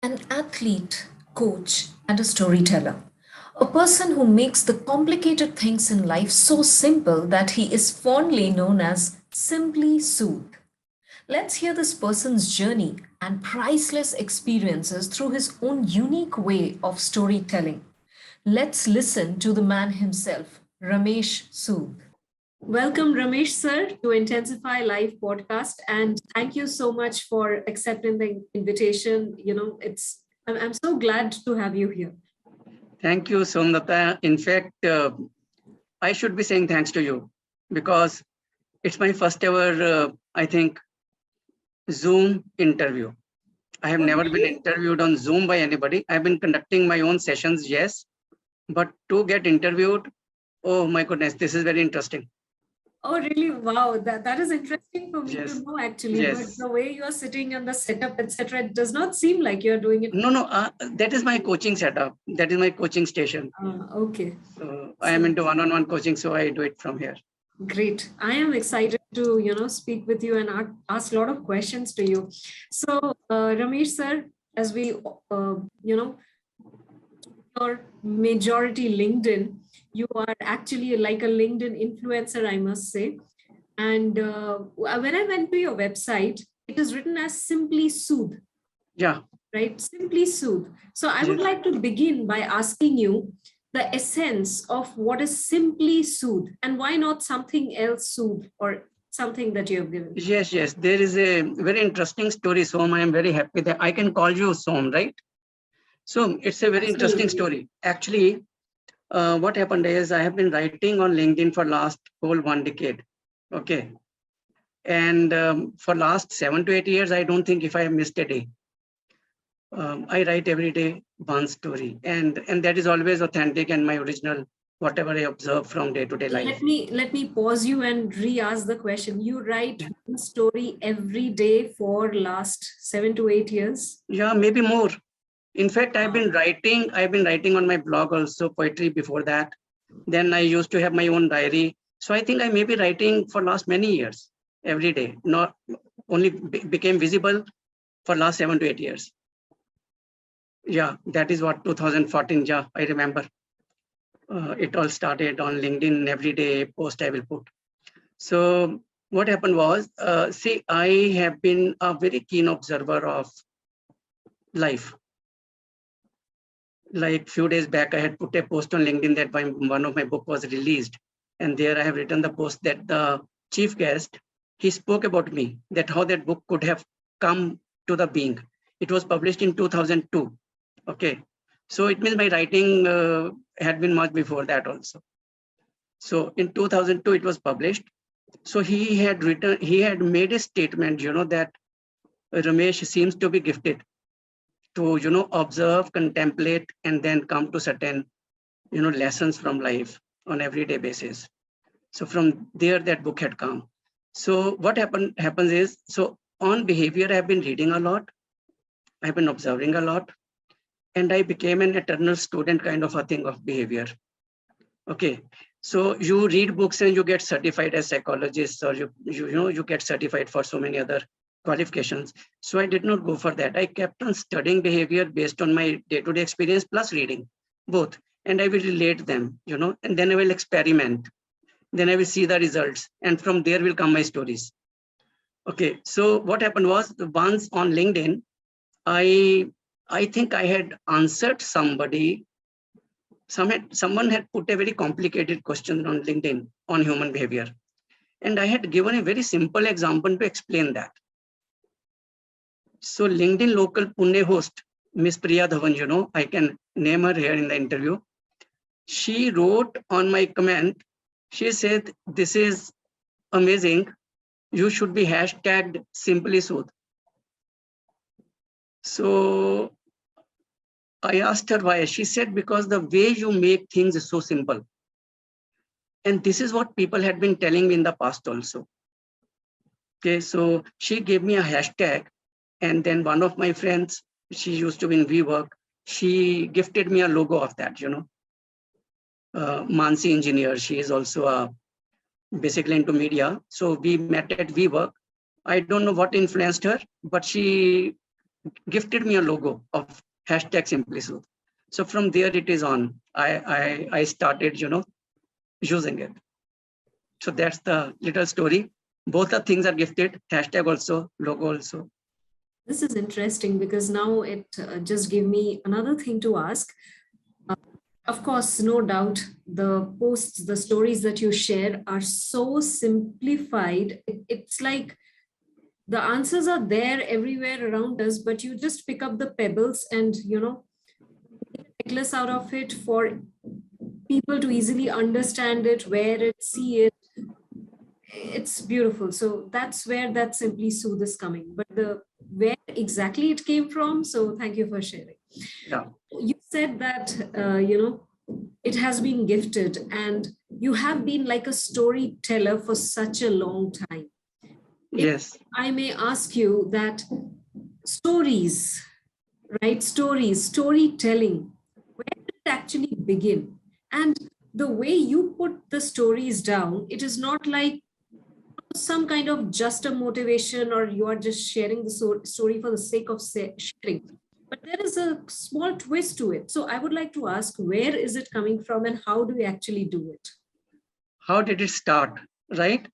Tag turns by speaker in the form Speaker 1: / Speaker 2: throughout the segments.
Speaker 1: an athlete, coach, and a storyteller. A person who makes the complicated things in life so simple that he is fondly known as Simply Sood. Let's hear this person's journey and priceless experiences through his own unique way of storytelling. Let's listen to the man himself, Ramesh Sood. Welcome, Ramesh sir, to Intensify Life podcast, and thank you so much for accepting the invitation. I'm so glad to have you here.
Speaker 2: Thank you, Somdutta. In fact, I should be saying thanks to you because it's my first ever, I think, Zoom interview. I have
Speaker 1: Oh,
Speaker 2: never been
Speaker 1: really?
Speaker 2: interviewed on Zoom by anybody. I've been conducting my own sessions, yes, but to get interviewed, oh my goodness, this is very interesting.
Speaker 1: Oh, really? Wow, that is interesting for me to
Speaker 2: Yes,
Speaker 1: know actually. But
Speaker 2: yes.
Speaker 1: the way you are sitting on the setup, etc., it does not seem like you're doing it.
Speaker 2: No, no, that is my coaching setup. That is my coaching station.
Speaker 1: Okay.
Speaker 2: So I am
Speaker 1: So
Speaker 2: into one-on-one coaching, so I do it from here.
Speaker 1: great. I am excited to, speak with you and ask a lot of questions to you. So, Ramesh sir, as we, you know, your majority LinkedIn, you are actually like a LinkedIn influencer, I must say. And when I went to your website, it is written as Simply Sood,
Speaker 2: Yeah,
Speaker 1: right? Simply Sood. So I would
Speaker 2: yes.
Speaker 1: like to begin by asking you the essence of what is Simply Sood and why not something else Sood or something that you have given.
Speaker 2: Yes, yes. There is a very interesting story, Som. I am very happy that I can call you Som, right? So it's a very interesting
Speaker 1: Absolutely.
Speaker 2: story. Actually, what happened is I have been writing on LinkedIn for last whole 1 decade. Okay. And for last 7 to 8 years, I don't think if I have missed a day. I write every day one story, and that is always authentic and my original, whatever I observe from day to day life.
Speaker 1: Let me pause you and re-ask the question. You write one story every day for last 7 to 8 years.
Speaker 2: Yeah, maybe more. In fact,
Speaker 1: Wow.
Speaker 2: I've been writing on my blog also poetry before that. Then I used to have my own diary. So I think I may be writing for last many years, every day, not only became visible for last 7 to 8 years. Yeah, that is what 2014. Yeah, I remember. It all started on LinkedIn. Every day post I will put. So what happened was, see, I have been a very keen observer of life. Like few days back, I had put a post on LinkedIn that one of my book was released, and there I have written the post that the chief guest, he spoke about me, that how that book could have come to the being. It was published in 2002. Okay, so it means my writing had been much before that also. So in 2002 it was published. So he had made a statement, that Ramesh seems to be gifted to, observe, contemplate, and then come to certain, lessons from life on everyday basis. So from there, that book had come. So what happens is, so on behavior, I've been reading a lot. I've been observing a lot, and I became an eternal student kind of a thing of behavior. Okay. So you read books and you get certified as psychologists, or you get certified for so many other qualifications. So I did not go for that. I kept on studying behavior based on my day-to-day experience plus reading both. And I will relate them, and then I will experiment. Then I will see the results. And from there will come my stories. Okay. So what happened was, once on LinkedIn, I I think I had answered somebody. Someone had put a very complicated question on LinkedIn on human behavior. And I had given a very simple example to explain that. So LinkedIn local Pune host, Miss Priya Dhawan, I can name her here in the interview. She wrote on my comment, she said, "This is amazing. You should be hashtagged Simply Sood." So I asked her why. She said, because the way you make things is so simple. And this is what people had been telling me in the past also. Okay, so she gave me a hashtag, and then one of my friends, she used to be in WeWork, she gifted me a logo of that, Mansi engineer. She is also basically into media. So we met at WeWork. I don't know what influenced her, but she gifted me a logo of hashtag Simply Sood. So from there it is on. I started, using it. So that's the little story. Both the things are gifted, hashtag also, logo also.
Speaker 1: This is interesting because now it just gave me another thing to ask. Of course, no doubt, the posts, the stories that you share are so simplified. It's like the answers are there everywhere around us, but you just pick up the pebbles and, make a necklace out of it for people to easily understand it, wear it, see it. It's beautiful. So that's where that Simply Soothe is coming. But the where exactly it came from, so thank you for sharing.
Speaker 2: Yeah.
Speaker 1: You said that it has been gifted, and you have been like a storyteller for such a long time. If
Speaker 2: Yes.
Speaker 1: I may ask you that stories, right? Stories, storytelling, where did it actually begin? And the way you put the stories down, it is not like some kind of just a motivation or you are just sharing the story for the sake of sharing, but there is a small twist to it. So I would like to ask, where is it coming from and how do we actually do it?
Speaker 2: How did it start? Right?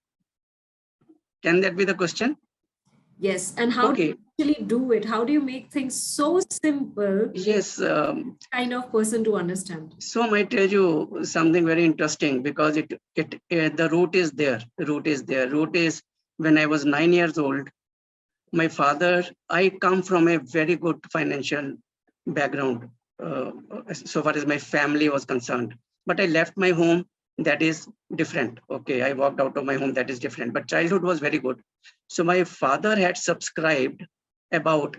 Speaker 2: Can that be the question?
Speaker 1: Yes, and how do
Speaker 2: Okay.
Speaker 1: you actually do it? How do you make things so simple,
Speaker 2: Yes.
Speaker 1: kind of person to understand?
Speaker 2: So I might tell you something very interesting because the root is there. Root is there. Root is when I was 9 years old. My father, I come from a very good financial background, so far as my family was concerned. But I left my home, that is different. Okay, I walked out of my home, that is different. But childhood was very good. So my father had subscribed about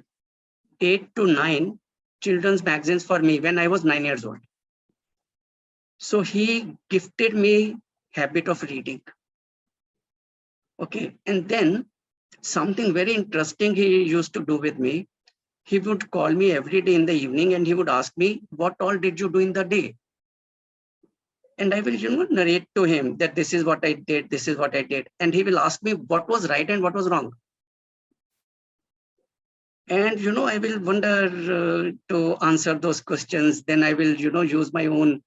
Speaker 2: 8 to 9 children's magazines for me when I was 9 years old. So he gifted me habit of reading. Okay, and then something very interesting he used to do with me. He would call me every day in the evening and he would ask me, what all did you do in the day? And I will, narrate to him that this is what I did, this is what I did. And he will ask me what was right and what was wrong. And, I will wonder to answer those questions. Then I will, use my own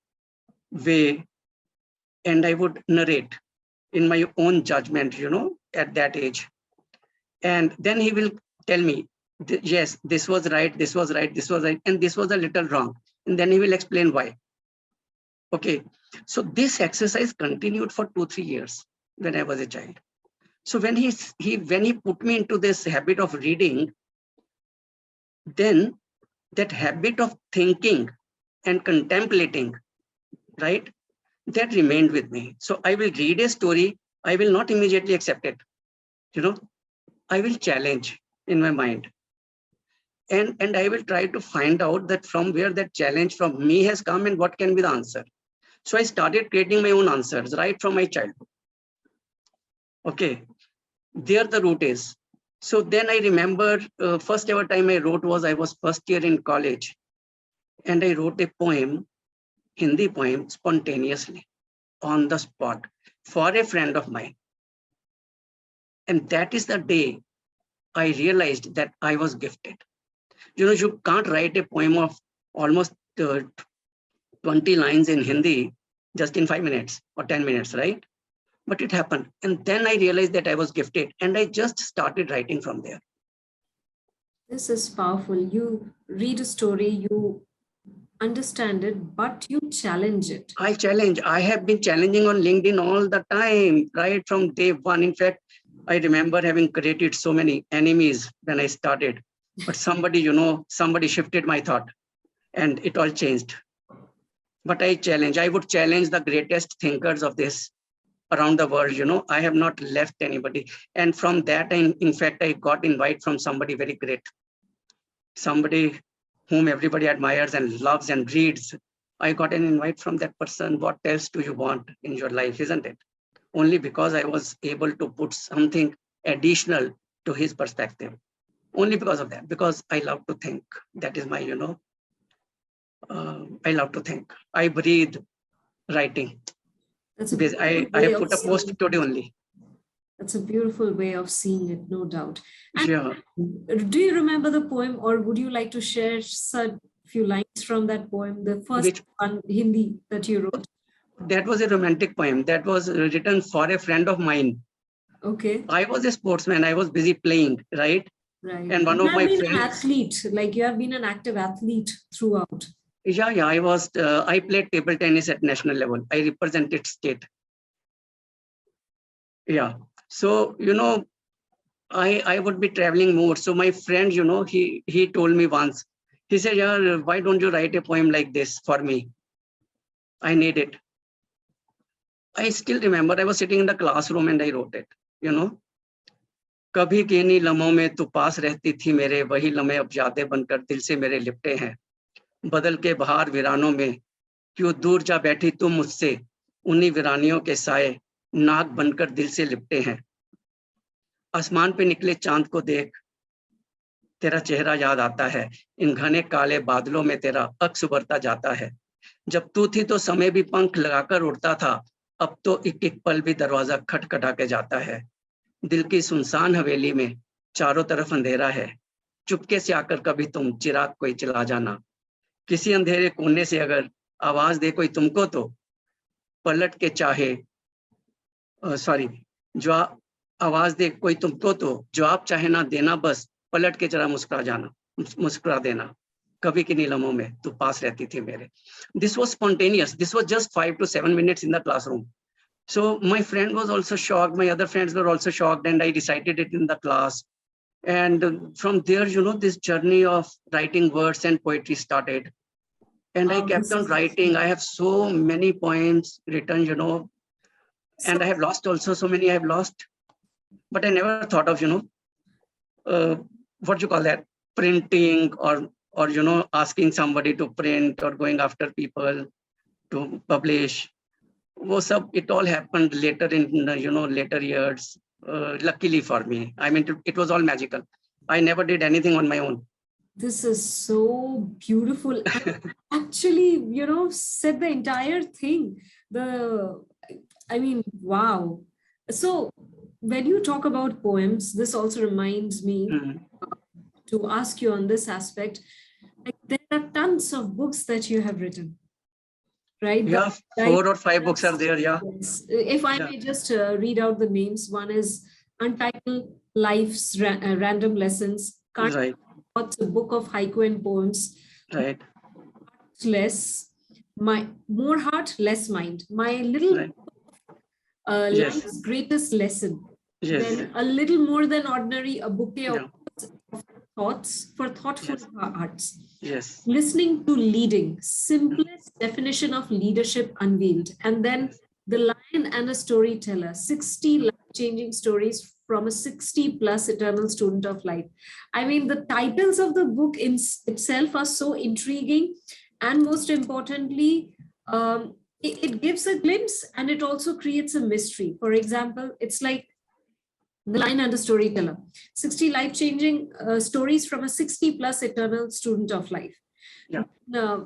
Speaker 2: way and I would narrate in my own judgment, at that age. And then he will tell me, yes, this was right, this was right, this was right, and this was a little wrong. And then he will explain why. Okay. So this exercise continued for 2-3 years when I was a child. So when he put me into this habit of reading, then that habit of thinking and contemplating, right, that remained with me. So I will read a story, I will not immediately accept it. I will challenge in my mind. And I will try to find out that from where that challenge from me has come and what can be the answer. So I started creating my own answers right from my childhood. Okay, there the root is. So then I remember first ever time I wrote was I was first year in college, and I wrote a poem, Hindi poem, spontaneously on the spot for a friend of mine. And that is the day I realized that I was gifted. You can't write a poem of almost 20 lines in Hindi just in 5 minutes or 10 minutes, right? But it happened. And then I realized that I was gifted and I just started writing from there.
Speaker 1: This is powerful. You read a story, you understand it, but you challenge it.
Speaker 2: I challenge. I have been challenging on LinkedIn all the time, right from day one. In fact, I remember having created so many enemies when I started. But somebody shifted my thought and it all changed. But I would challenge the greatest thinkers of this around the world. I have not left anybody. And from that, in fact, I got invite from somebody very great, somebody whom everybody admires and loves and reads. I got an invite from that person. What else do you want in your life, isn't it? Only because I was able to put something additional to his perspective. Only because of that, because I love to think. That is my, I love to think. I breathe writing.
Speaker 1: That's a
Speaker 2: I
Speaker 1: beautiful way
Speaker 2: have
Speaker 1: of
Speaker 2: put a post
Speaker 1: saying
Speaker 2: today
Speaker 1: it.
Speaker 2: only.
Speaker 1: That's a beautiful way of seeing it, no doubt. And
Speaker 2: Yeah.
Speaker 1: do you remember the poem, or would you like to share such few lines from that poem, the first
Speaker 2: Which
Speaker 1: one, Hindi, that you wrote?
Speaker 2: that was a romantic poem that was written for a friend of mine.
Speaker 1: Okay,
Speaker 2: I was a sportsman. I was busy playing, right?
Speaker 1: right.
Speaker 2: And one
Speaker 1: You
Speaker 2: of
Speaker 1: have
Speaker 2: my
Speaker 1: been an
Speaker 2: friends,
Speaker 1: athlete, like you have been an active athlete throughout.
Speaker 2: yeah, I was, I played table tennis at national level. I represented state. Yeah. So, I would be traveling more. So my friend, he told me once, he said, yeah, why don't you write a poem like this for me? I need it. I still remember I was sitting in the classroom and I wrote it, you know. कभी किन्हीं लम्हों में तू पास रहती थी मेरे, वही लम्हे अब यादें बनकर दिल से मेरे लिपटे हैं। बदल के बहार वीरानों में क्यों दूर जा बैठी तुम मुझसे, उन्हीं वीरानियों के साए नाग बनकर दिल से लिपटे हैं। आसमान पे निकले चांद को देख तेरा चेहरा याद आता है, इन घने काले बादलों में तेरा अक्स उभरता जाता है। जब तू थी तो समय भी पंख लगाकर उड़ता था, अब तो एक एक पल भी दरवाजा खटखटा के जाता है। दिल की सुनसान हवेली में चारों तरफ अंधेरा है, चुपके से आकर कभी तुम चिराग कोई चला जाना। किसी अंधेरे कोने से अगर आवाज दे कोई तुमको तो पलट के चाहे, सॉरी, जो आवाज दे कोई तुमको तो जवाब चाहे ना देना, बस पलट के जरा मुस्कुरा जाना, मुस्कुरा देना। कभी की नीलमों में तू पास रहती थी मेरे। This was spontaneous. This was just 5 to 7 minutes in the classroom. So my friend was also shocked. My other friends were also shocked, and I recited it in the class. And from there, this journey of writing words and poetry started. And I
Speaker 1: Wow,
Speaker 2: kept
Speaker 1: this
Speaker 2: on
Speaker 1: is
Speaker 2: writing. I have so many poems written,
Speaker 1: so.
Speaker 2: and I have lost also so many I have lost. But I never thought of, uh, what you call that, printing or asking somebody to print or going after people to publish. वो सब, it all happened later in later years. Luckily for me, I mean, it was all magical. I never did anything on my own.
Speaker 1: This is so beautiful, and actually, said the entire thing. The, I mean, wow. So, when you talk about poems, this also reminds me
Speaker 2: Mm.
Speaker 1: to ask you on this aspect. Like, there are tons of books that you have written, right?
Speaker 2: Yeah, 4 or 5 books are there. Yeah,
Speaker 1: Yes. If I
Speaker 2: yeah,
Speaker 1: may just read out the names, one is Untitled Life's Random Lessons,
Speaker 2: right,
Speaker 1: Thoughts, a book of haiku and poems,
Speaker 2: right,
Speaker 1: less, my more heart, less mind, my little
Speaker 2: right. Yes,
Speaker 1: life's greatest lesson.
Speaker 2: yes,
Speaker 1: Then a little more than ordinary, a bouquet of
Speaker 2: yeah,
Speaker 1: thoughts for thoughtful
Speaker 2: yes,
Speaker 1: hearts.
Speaker 2: yes,
Speaker 1: Listening to leading, simplest definition of leadership unveiled. And then
Speaker 2: yes.
Speaker 1: The Lion and a Storyteller, 60 life-changing stories from a 60 plus eternal student of life. I mean, the titles of the book in itself are so intriguing, and most importantly, it gives a glimpse and it also creates a mystery. For example, it's like The Lion and the Storyteller, 60 life changing stories from a 60 plus eternal student of life.
Speaker 2: Yeah,
Speaker 1: Uh,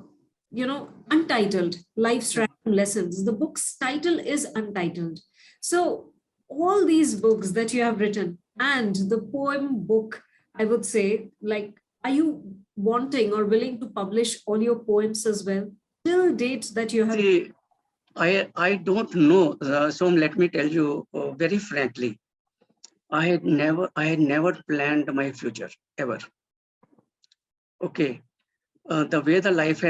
Speaker 1: Untitled Life's
Speaker 2: yeah.
Speaker 1: Random Lessons. The book's title is Untitled. So, all these books that you have written and the poem book, I would say, like, are you wanting or willing to publish all your poems as well? Till date that you have.
Speaker 2: See, I don't know. So let me tell you very frankly. I had never planned my future ever. Okay, the way the life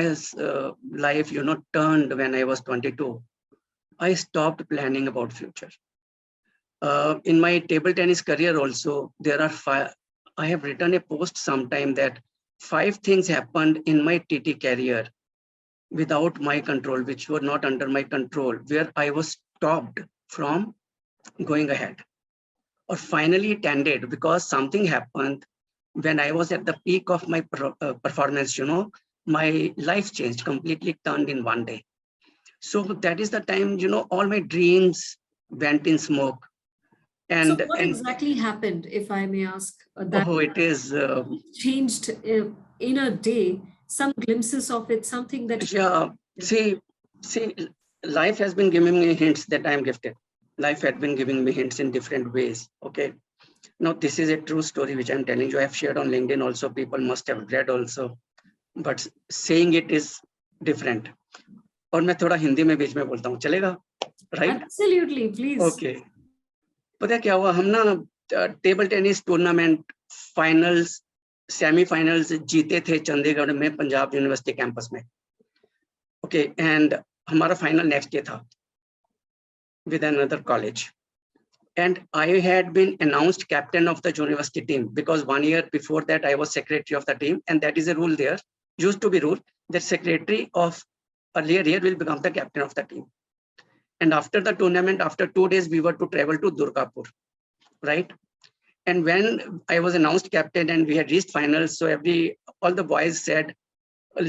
Speaker 2: turned when I was 22, I stopped planning about future. In my table tennis career also, there are five. I have written a post sometime that 5 things happened in my TT career without my control, which were not under my control, where I was stopped from going ahead. Or finally it ended because something happened when I was at the peak of my performance. My life changed, completely turned in one day. So that is the time, all my dreams went in smoke.
Speaker 1: So,
Speaker 2: And
Speaker 1: what exactly happened, if I may ask, that
Speaker 2: oh, it is,
Speaker 1: changed in a day? Some glimpses of it, something that.
Speaker 2: yeah. See, life has been giving me hints that I am gifted. life had been giving me hints in different ways. Okay. Now, this is a true story which I'm telling you. I have shared on LinkedIn also. People must have read also. But saying it is different. और मैं थोड़ा हिंदी में बीच में बोलता हूँ, चलेगा? Right?
Speaker 1: Absolutely, please.
Speaker 2: Okay. पता क्या हुआ, हम ना table tennis tournament finals semifinals जीते थे चंडीगढ़ में पंजाब यूनिवर्सिटी कैंपस में. ओके, एंड हमारा फाइनल नेक्स्ट डे था with another college. And I had been announced captain of the university team because 1 year before that I was secretary of the team, and that is a rule there, used to be rule that secretary of earlier year will become the captain of the team. And after the tournament, after 2 days, we were to travel to Durgapur, right? And when I was announced captain and we had reached finals, so all the boys said,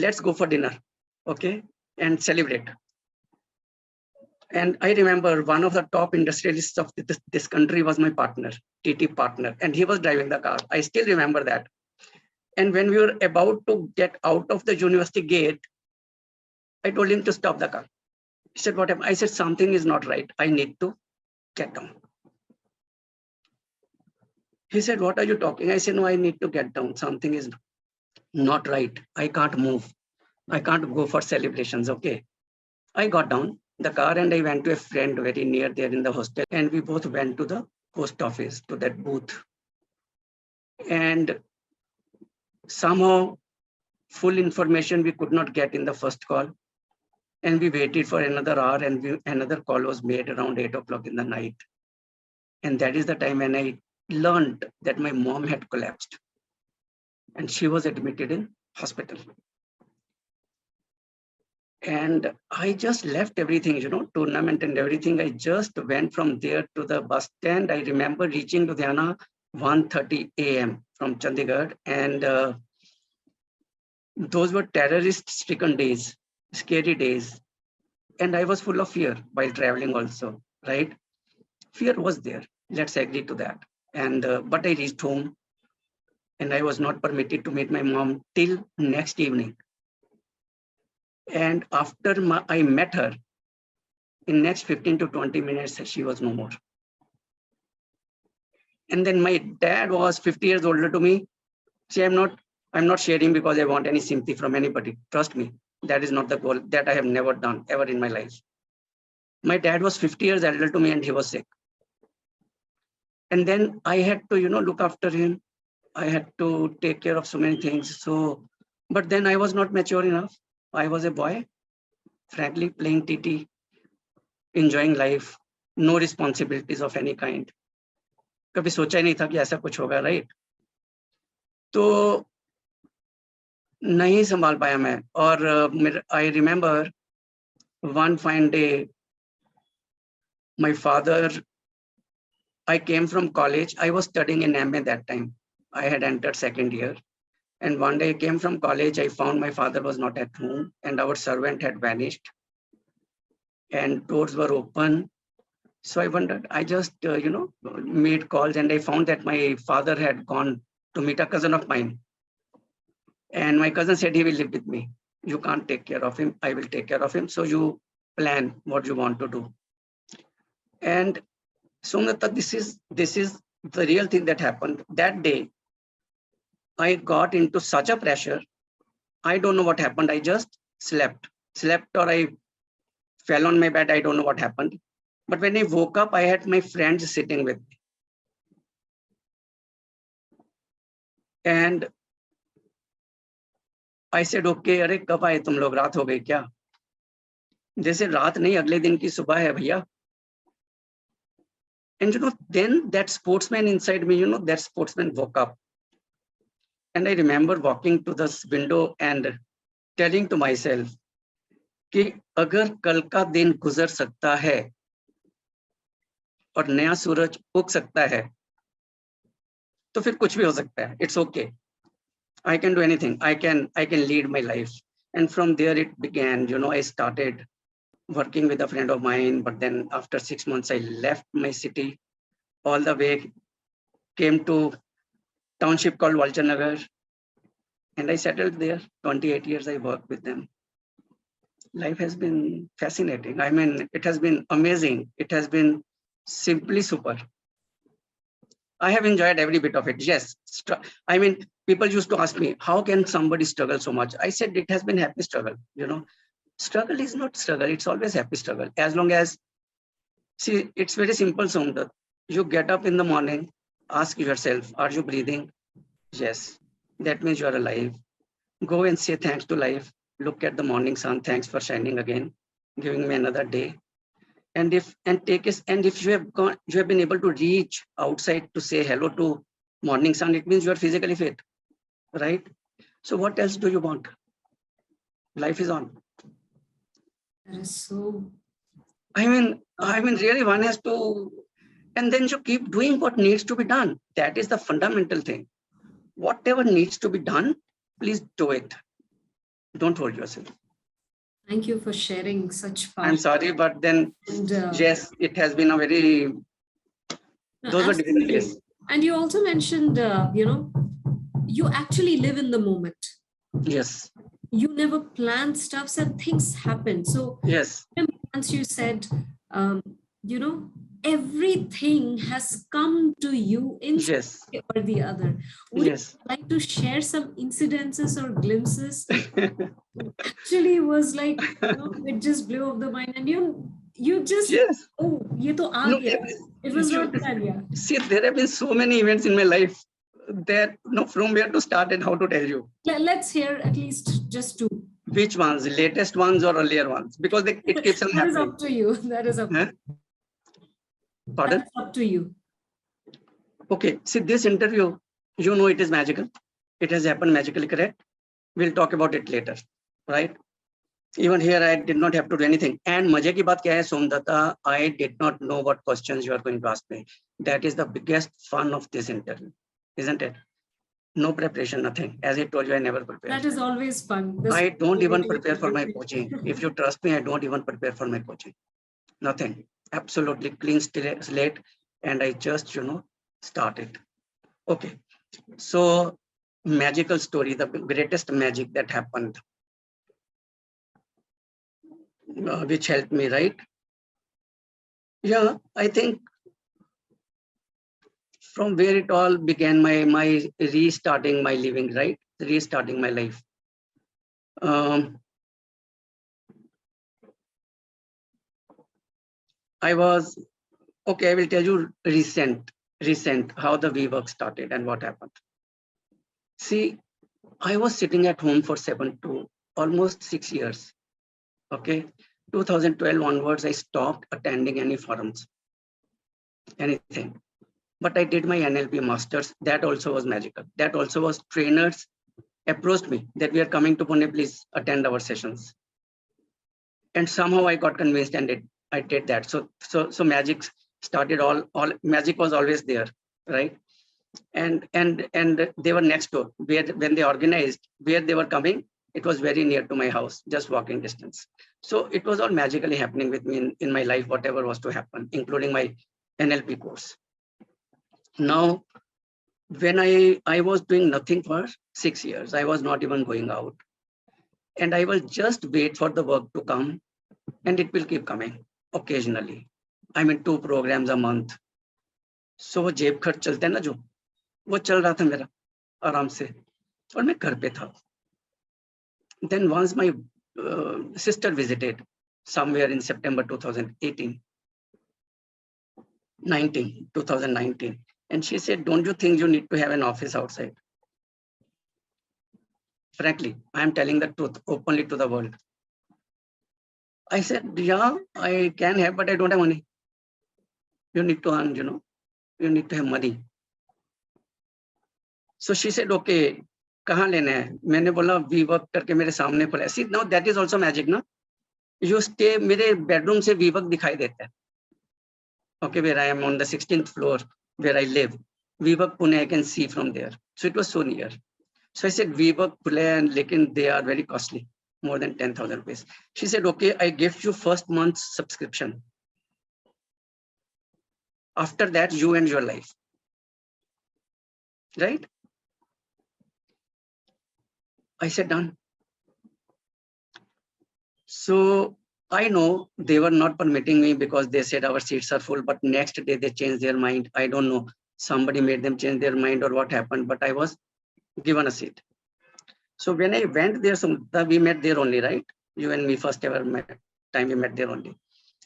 Speaker 2: let's go for dinner, okay, and celebrate. And I remember one of the top industrialists of this country was my partner, TT partner, and he was driving the car. I still remember that. And when we were about to get out of the university gate, I told him to stop the car. He said, what happened? I said, something is not right. I need to get down. He said, what are you talking? I said, no, I need to get down. Something is not right. I can't move. I can't go for celebrations. Okay. I got down the car and I went to a friend very near there in the hostel, and we both went to the post office, to that booth. And somehow full information we could not get in the first call. And we waited for another hour, and another call was made around 8 o'clock in the night. And that is the time when I learned that my mom had collapsed and she was admitted in hospital. And I just left everything, tournament and everything. I just went from there to the bus stand. I remember reaching Ludhiana 1:30 a.m. from Chandigarh. And those were terrorist-stricken days, scary days. And I was full of fear while traveling also, right? Fear was there. Let's agree to that. And but I reached home, and I was not permitted to meet my mom till next evening. And after I met her, in next 15 to 20 minutes, she was no more. And then my dad was 50 years older to me. See, I'm not sharing because I want any sympathy from anybody. Trust me, that is not the goal. That I have never done ever in my life. My dad was 50 years older to me, and he was sick. And then I had to, look after him. I had to take care of so many things. So, but then I was not mature enough. I was a boy, frankly, playing TT, enjoying life, no responsibilities of any kind. कभी सोचा ही नहीं था कि ऐसा कुछ होगा, right? तो नहीं संभाल पाया मैं. और I remember one fine day, my father, I came from college. I was studying in MA that time. I had entered second year. And one day I came from college, I found my father was not at home and our servant had vanished and doors were open. So I wondered, I just, made calls, and I found that my father had gone to meet a cousin of mine. And my cousin said he will live with me. You can't take care of him. I will take care of him. So you plan what you want to do. And Somdutta, this is the real thing that happened. That day, I got into such a pressure. I don't know what happened. I just slept, or I fell on my bed. I don't know what happened. But when I woke up, I had my friends sitting with me. And I said, okay, अरे कब आए तुम लोग, रात हो गई क्या? जैसे रात नहीं, अगले दिन की सुबह है भैया. And then that sportsman inside me, that sportsman woke up. And I remember walking to this window and telling to myself कि अगर कल का दिन गुजर सकता है और नया सूरज उग सकता है, तो फिर कुछ भी हो सकता है. It's okay. I can do anything. I can lead my life. And from there it began. I started working with a friend of mine, but then after 6 months, I left my city all the way, came to township called Valchanagar, and I settled there. 28 years I worked with them. Life has been fascinating. I mean, it has been amazing. It has been Simply super. I have enjoyed every bit of it. Yes. I mean, people used to ask me, how can somebody struggle so much? I said, it has been happy struggle. Struggle is not struggle. It's always happy struggle. As long as, see, it's very simple, Somdutta. You get up in the morning, ask yourself, are you breathing? Yes. That means you are alive. Go and say thanks to life. Look at the morning sun. Thanks for shining again, giving me another day. And if you have been able to reach outside to say hello to morning sun, it means you are physically fit, right? So what else do you want? Life is on.
Speaker 1: That is so.
Speaker 2: I mean, really, one has to, and then you keep doing what needs to be done. That is the fundamental thing. Whatever needs to be done, please do it. Don't hold yourself.
Speaker 1: Thank you for sharing such
Speaker 2: I'm
Speaker 1: power.
Speaker 2: sorry, but then,
Speaker 1: And
Speaker 2: yes, it has been a very,
Speaker 1: no,
Speaker 2: those were difficult
Speaker 1: absolutely.
Speaker 2: days.
Speaker 1: And you also mentioned, you actually live in the moment.
Speaker 2: Yes,
Speaker 1: You never plan stuff and things happen. So
Speaker 2: yes,
Speaker 1: once you said, um, you know, everything has come to you in some
Speaker 2: yes,
Speaker 1: way or the other. Would you
Speaker 2: yes.
Speaker 1: like to share some incidences or glimpses? Actually was like, it just blew up the mind, and you just,
Speaker 2: Yes.
Speaker 1: oh, ye to aa
Speaker 2: No,
Speaker 1: gaya. It was
Speaker 2: you,
Speaker 1: not planned, yeah.
Speaker 2: see, there have been so many events in my life that, from where to start and how to tell you.
Speaker 1: Let's hear at least just two.
Speaker 2: Which ones, latest ones or earlier ones? Because it keeps on
Speaker 1: That is
Speaker 2: happening.
Speaker 1: up to you. That is up.
Speaker 2: Huh?
Speaker 1: That
Speaker 2: Pardon?
Speaker 1: is up to you.
Speaker 2: Okay, see, this interview, it is magical. It has happened magically, correct? We'll talk about it later, right? Even here, I did not have to do anything. And maje ki baat kya hai, Somdutta, I did not know what questions you are going to ask me. That is the biggest fun of this interview, isn't it? No preparation, nothing. As I told you, I never prepare.
Speaker 1: That is always fun. This
Speaker 2: I don't even prepare for my coaching. If you trust me, I don't even prepare for my coaching. Nothing. Absolutely clean slate. And I just, start it. Okay. So, magical story, the greatest magic that happened, which helped me, right? Yeah, I think from where it all began, my restarting my living, right? Restarting my life. I was okay. I will tell you recent how the WeWork started and what happened. See, I was sitting at home for 7 to almost 6 years. Okay, 2012 onwards, I stopped attending any forums, anything. But I did my NLP masters. That also was magical. That also was trainers approached me that we are coming to Pune, please attend our sessions. And somehow I got convinced and I did that. So magic started, all magic was always there, right? And they were next door. When they organized where they were coming, it was very near to my house, just walking distance. So it was all magically happening with me in my life, whatever was to happen, including my NLP course. Now, when I was doing nothing for 6 years, I was not even going out. And I will just wait for the work to come, and it will keep coming occasionally. I mean, 2 programs a month. So वो जेब खर्च चलते हैं ना, जो वो चल रहा था मेरा आराम से, और मैं घर पे था. Then once my sister visited somewhere in September 2018, 2019, and she said, don't you think you need to have an office outside? Frankly, I am telling the truth openly to the world. I said, yeah, I can have, but I don't have money. You need to earn, you need to have money. So she said, okay, कहाँ लेना है? मैंने बोला WeWork करके मेरे सामने खुला. See, now that is also magic, ना? You stay, मेरे bedroom से WeWork दिखाई देता है. Okay, where I am on the 16th floor where I live. WeWork Pune, I can see from there. So it was so near. So I said, WeWork Pune, and lekin they are very costly, more than 10,000 rupees. She said, okay, I give you first month's subscription. After that, you and your life. Right? I said, done. So I know they were not permitting me because they said our seats are full, but next day they changed their mind. I don't know. Somebody made them change their mind or what happened, but I was given a seat. So when I went there, we met there only, right? You and me first ever time we met there only.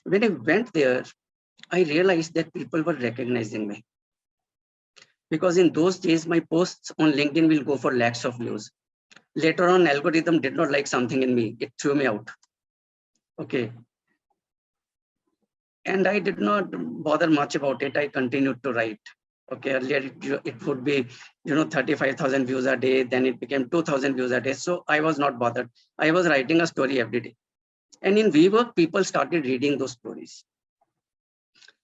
Speaker 2: When I went there, I realized that people were recognizing me. Because in those days, my posts on LinkedIn will go for lakhs of views. Later on, algorithm did not like something in me. It threw me out. Okay. And I did not bother much about it. I continued to write. Okay, earlier it would be 35,000 views a day, then it became 2,000 views a day. So I was not bothered. I was writing a story every day. And in WeWork, people started reading those stories.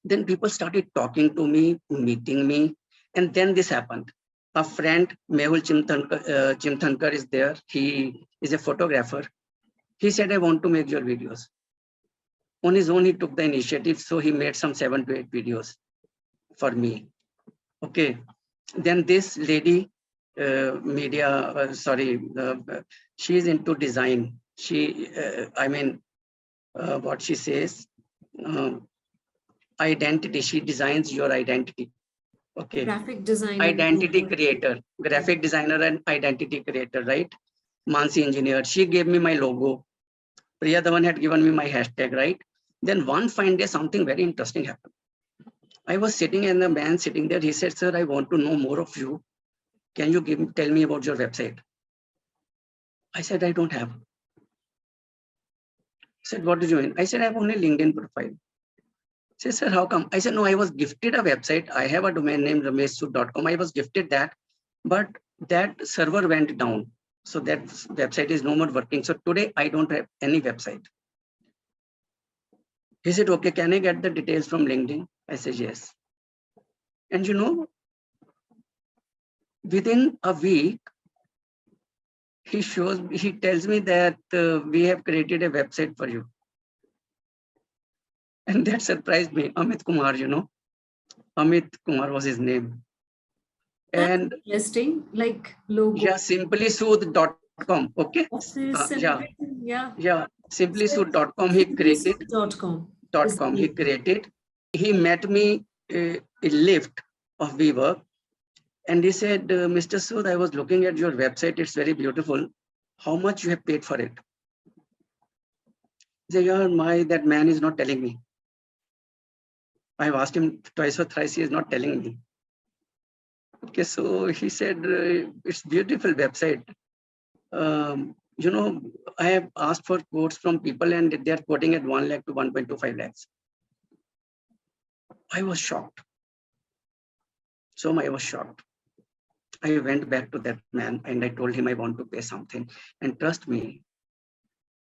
Speaker 2: Then people started talking to me, meeting me, and then this happened. A friend, Mehul Chimthankar is there. He is a photographer. He said, I want to make your videos. On his own, he took the initiative. So he made some 7 to 8 videos for me. Okay. Then this lady, she is into design. What she says, identity. She designs your identity. Okay.
Speaker 1: Graphic designer.
Speaker 2: Identity creator, graphic designer and identity creator, right? Mansi engineer. She gave me my logo. Priya Dhawan had given me my hashtag, right? Then one fine day, something very interesting happened. I was sitting and the man sitting there, he said, sir, I want to know more of you. Can you tell me about your website? I said, I don't have. He said, what did you mean? I said, I have only LinkedIn profile. He said, sir, how come? I said, no, I was gifted a website. I have a domain name, rameshsood.com. I was gifted that, but that server went down. So that website is no more working. So today I don't have any website. He said, okay, can I get the details from LinkedIn? I said, yes. And within a week, he tells me that we have created a website for you. And that surprised me. Amit Kumar, Amit Kumar was his name.
Speaker 1: That's
Speaker 2: And
Speaker 1: interesting, like logo.
Speaker 2: yeah, simplysood.com. Okay.
Speaker 1: Yeah.
Speaker 2: Simplysood.com. He created.
Speaker 1: Simplysood.com.
Speaker 2: .com. He created. He met me in lift of WeWork. And he said, Mr. Sood, I was looking at your website. It's very beautiful. How much you have paid for it? He said, yeah, that man is not telling me. I've asked him twice or thrice. He is not telling me. Okay, so he said, it's beautiful website. I have asked for quotes from people and they are quoting at 1 lakh to 1.25 lakhs. I was shocked. So I was shocked. I went back to that man and I told him I want to pay something. And trust me,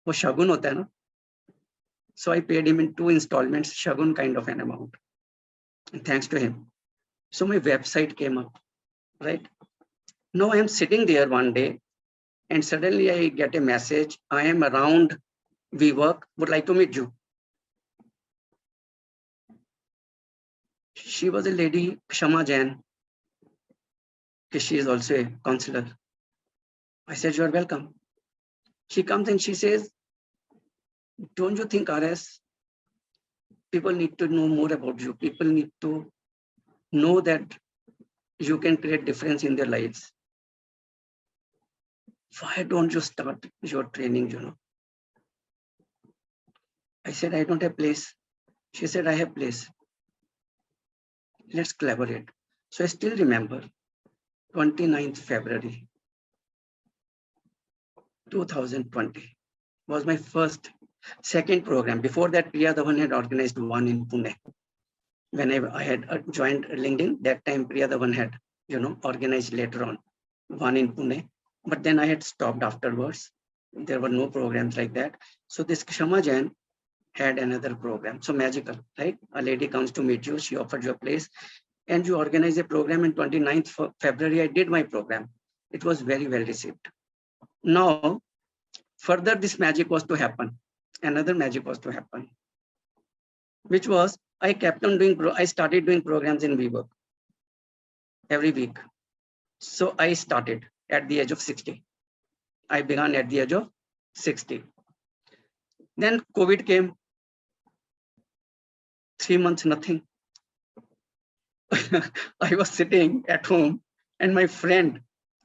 Speaker 2: वो shagun hota hai na? So I paid him in 2 installments, shagun kind of an amount. And thanks to him. So my website came up, right? Now I am sitting there one day and suddenly I get a message. I am around WeWork, would like to meet you. She was a lady, Kshama Jain. She is also a counselor. I said, you are welcome. She comes and she says, don't you think, RS, people need to know more about you. People need to know that you can create difference in their lives. Why don't you start your training, I said, I don't have place. She said, I have place. Let's collaborate. So I still remember 29th February 2020 was my second program. Before that, Priya Dhawan had organized one in Pune. When I had joined LinkedIn, that time Priya Dhawan had, organized later on one in Pune. But then I had stopped afterwards. There were no programs like that. So this Kshama Jain had another program. So magical, right? A lady comes to meet you. She offered you a place and you organize a program in 29th February. I did my program. It was very well received. Now, further, this magic was to happen. Another magic was to happen, which was I kept on I started doing programs in WeWork every week. So I started at the age of 60. I began at the age of 60. Then COVID came. 3 months, nothing. I was sitting at home and my friend,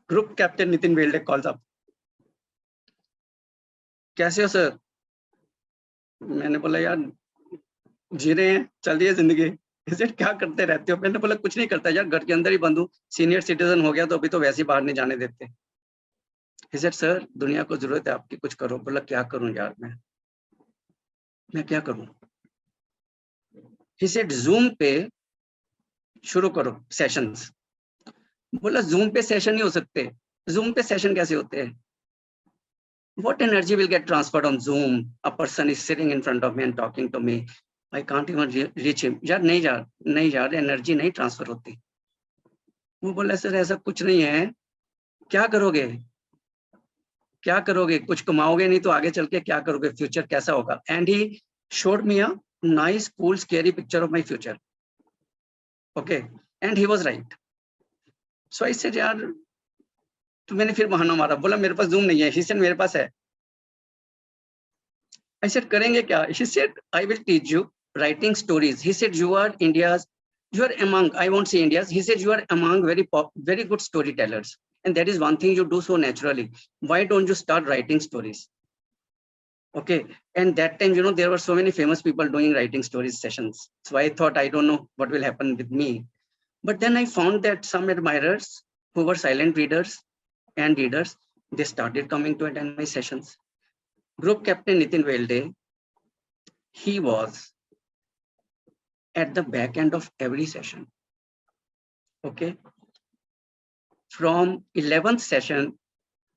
Speaker 2: group captain Nitin Welde calls up. कैसे हो sir? मैंने बोला यार जी रहे हैं, चल रही है जिंदगी। इसे क्या करते रहते हो? मैंने बोला कुछ नहीं करता यार, घर के अंदर ही बंद हूँ, सीनियर सिटीजन हो गया तो अभी तो वैसे ही बाहर नहीं जाने देते। He said, सर दुनिया को जरूरत है आपकी, कुछ करो। बोला क्या करूं यार, मैं क्या करूं? He said, जूम पे शुरू करो सेशंस। बोला जूम पे सेशन नहीं हो सकते। जूम पे सेशन कैसे होते हैं? What energy will get transferred on Zoom? A person is sitting in front of me and talking to me. I can't even reach him. यार नहीं यार एनर्जी नहीं ट्रांसफर होती। वो बोला सर ऐसा कुछ नहीं है, क्या करोगे? कुछ कमाओगे नहीं तो आगे चल के क्या करोगे? फ्यूचर कैसा होगा? And he showed me a nice, cool, scary picture of my future. Okay, and he was right. So I said यार, तो मैंने फिर बहाना मारा, बोला मेरे पास जूम नहीं है। He said मेरे पास है। I said करेंगे क्या? He said I will teach you writing stories. He said you are among, I won't say India's, he said you are among very good storytellers, and that is one thing you do so naturally. Why don't you start writing stories? Okay, and that time, there were so many famous people doing writing stories sessions. So I thought, I don't know what will happen with me. But then I found that some admirers who were silent readers and readers, they started coming to attend my sessions. Group captain Nitin Welde, he was at the back end of every session. Okay. From 11th session,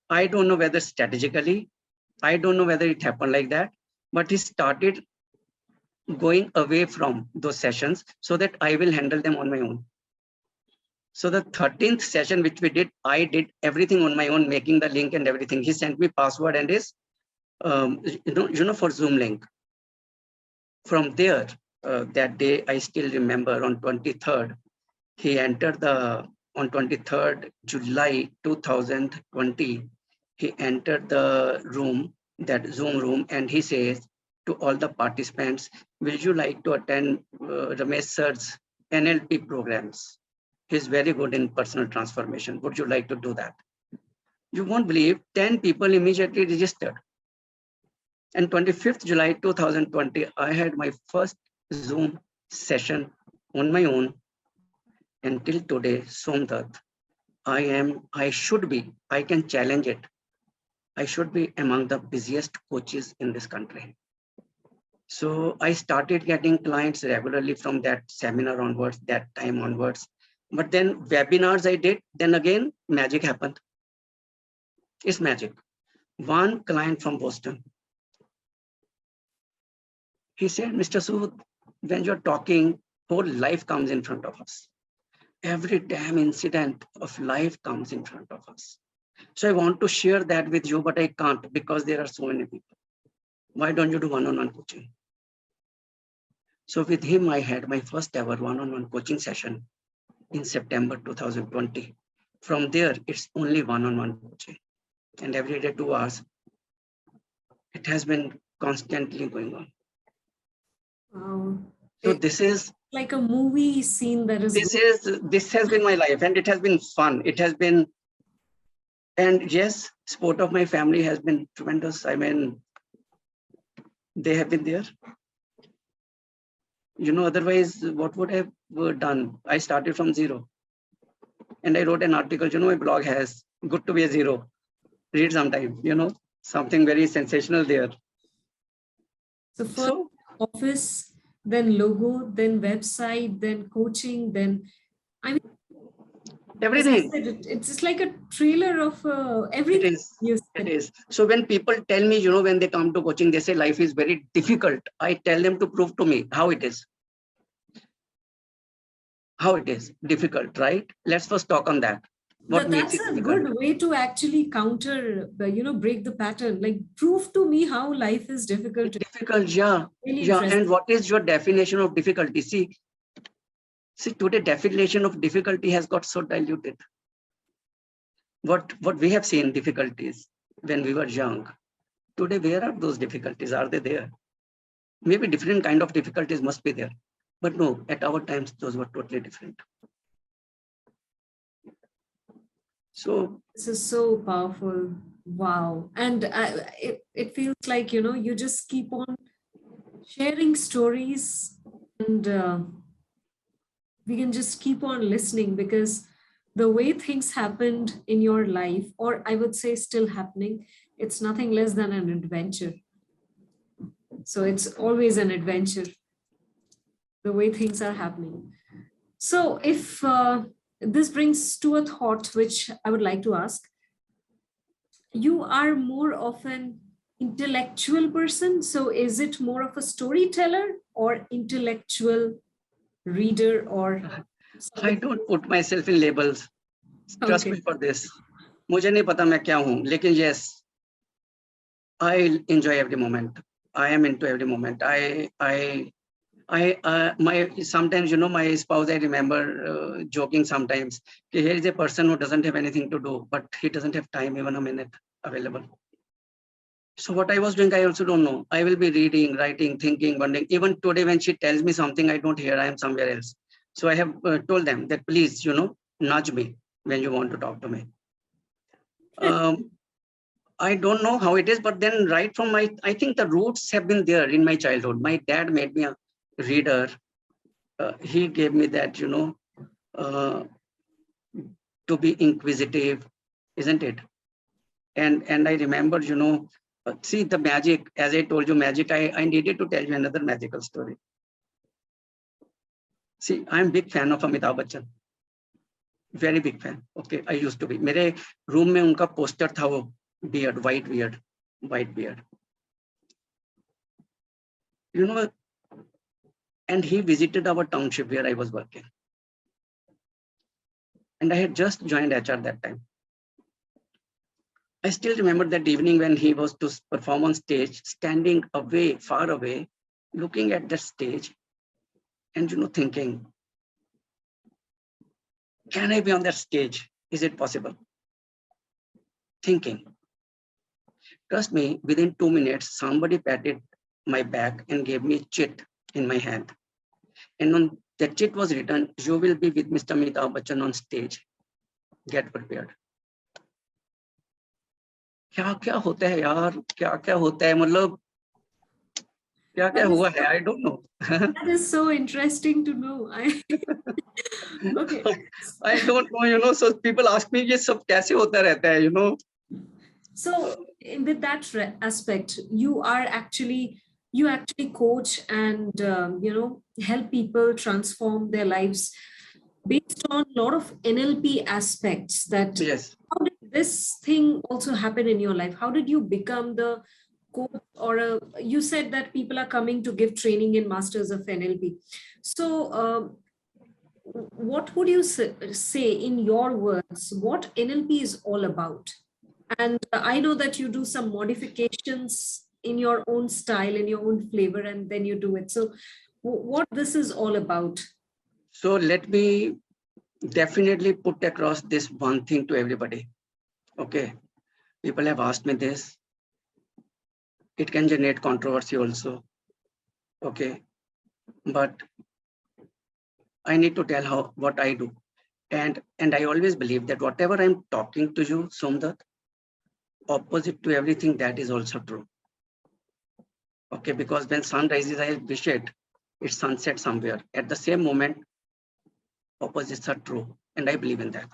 Speaker 2: I don't know whether strategically, I don't know whether it happened like that, but he started going away from those sessions so that I will handle them on my own. So the 13th session, which we did, I did everything on my own, making the link and everything. He sent me password and his, for Zoom link. From there, that day, I still remember on 23rd, he entered on 23rd July 2020, he entered the room, that Zoom room, and he says to all the participants, will you like to attend Ramesh Sood's NLP programs? He's very good in personal transformation. Would you like to do that? You won't believe 10 people immediately registered. And 25th July 2020, I had my first Zoom session on my own. Until today, Somdutta, I can challenge it. I should be among the busiest coaches in this country. So I started getting clients regularly from that seminar onwards, that time onwards. But then webinars I did, then again, magic happened. It's magic. One client from Boston, he said, Mr. Sood, when you're talking, whole life comes in front of us. Every damn incident of life comes in front of us. So I want to share that with you, but I can't because there are so many people. Why don't you do one-on-one coaching? So with him, I had my first ever one-on-one coaching session in September 2020. From there, it's only one-on-one coaching. And every day, 2 hours. It has been constantly going on.
Speaker 1: Wow.
Speaker 2: So this is
Speaker 1: like a movie scene that is.
Speaker 2: This has been my life, and it has been fun. It has been, and yes, support of my family has been tremendous. I mean, they have been there. Otherwise, what would I have done? I started from zero. And I wrote an article, my blog has good to be a zero. Read sometime, something very sensational there.
Speaker 1: So first office, then logo, then website, then coaching, then
Speaker 2: everything.
Speaker 1: It's just like a trailer of everything.
Speaker 2: It is. So when people tell me, when they come to coaching, they say life is very difficult. I tell them to prove to me how it is. How it is difficult, right? Let's first talk on that.
Speaker 1: That's a good way to actually counter, break the pattern. Like prove to me how life is difficult.
Speaker 2: Yeah. Really yeah. And what is your definition of difficulty? See, today definition of difficulty has got so diluted. What we have seen difficulties when we were young. Today, where are those difficulties? Are they there? Maybe different kind of difficulties must be there. But no, at our times, those were totally different. So
Speaker 1: This is so powerful. Wow. And it feels like, you just keep on sharing stories, and we can just keep on listening, because the way things happened in your life, or I would say still happening, it's nothing less than an adventure. So it's always an adventure, the way things are happening. So if this brings to a thought which I would like to ask, you are more of an intellectual person. So is it more of a storyteller or intellectual reader or
Speaker 2: I
Speaker 1: something?
Speaker 2: don't put myself in labels. Trust me
Speaker 1: Okay.
Speaker 2: for this. मुझे नहीं पता मैं क्या हूँ, लेकिन yes, I enjoy every moment. I am into every moment. My sometimes, my spouse, I remember joking sometimes. Here is a person who doesn't have anything to do, but he doesn't have time, even a minute available. So what I was doing, I also don't know. I will be reading, writing, thinking, wondering. Even today, when she tells me something I don't hear, I am somewhere else. So I have told them that please, nudge me when you want to talk to me. Um, I don't know how it is, but then right from I think the roots have been there in my childhood. My dad made me a reader. He gave me that, uh, to be inquisitive, isn't it? And I remember, see the magic, as I told you, magic, I needed to tell you another magical story. See, I'm big fan of Amitabh Bachchan. Very big fan. Okay, I used to be. मेरे room में उनका poster था वो beard, white beard. You know, and he visited our township where I was working. And I had just joined HR that time. I still remember that evening when he was to perform on stage, standing away, far away, looking at the stage and, thinking, can I be on that stage? Is it possible? Thinking. Trust me, within 2 minutes, somebody patted my back and gave me a chit in my hand. And on the chit was written, you will be with Mr. Amitabh Bachchan on stage. Get prepared. क्या क्या होता है यार, क्या क्या होता है, मतलब क्या क्या
Speaker 1: That is
Speaker 2: हुआ है,
Speaker 1: so,
Speaker 2: I don't know.
Speaker 1: that is so interesting to know. Okay.
Speaker 2: I don't know, so people ask me ये सब कैसे होता रहता है.
Speaker 1: So with that aspect, you actually coach and help people transform their lives based on a lot of NLP aspects. That
Speaker 2: Yes.
Speaker 1: how did this thing also happen in your life? How did you become the coach, or you said that people are coming to give training in Masters of NLP. So what would you say in your words what NLP is all about? And I know that you do some modifications in your own style, in your own flavor, and then you do it. So, what this is all about?
Speaker 2: So let me definitely put across this one thing to everybody. Okay. People have asked me this. It can generate controversy also. Okay. But I need to tell what I do. And I always believe that whatever I'm talking to you, Somdutta, opposite to everything that is also true. Okay, because when sun rises, I wish it's sunset somewhere. At the same moment, opposites are true. And I believe in that.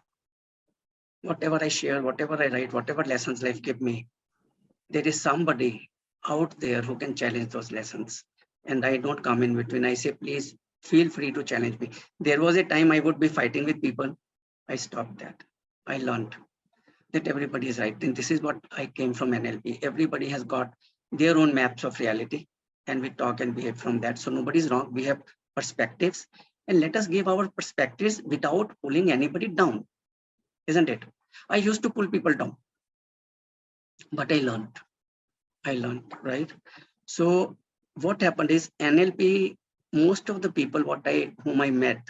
Speaker 2: Whatever I share, whatever I write, whatever lessons life give me, there is somebody out there who can challenge those lessons. And I don't come in between. I say, please feel free to challenge me. There was a time I would be fighting with people. I stopped that. I learned that everybody is right. And this is what I came from NLP. Everybody has got their own maps of reality, and we talk and behave from that. So nobody's wrong. We have perspectives, and let us give our perspectives without pulling anybody down, isn't it? I used to pull people down, but I learned, right? So what happened is NLP, most of the people whom I met,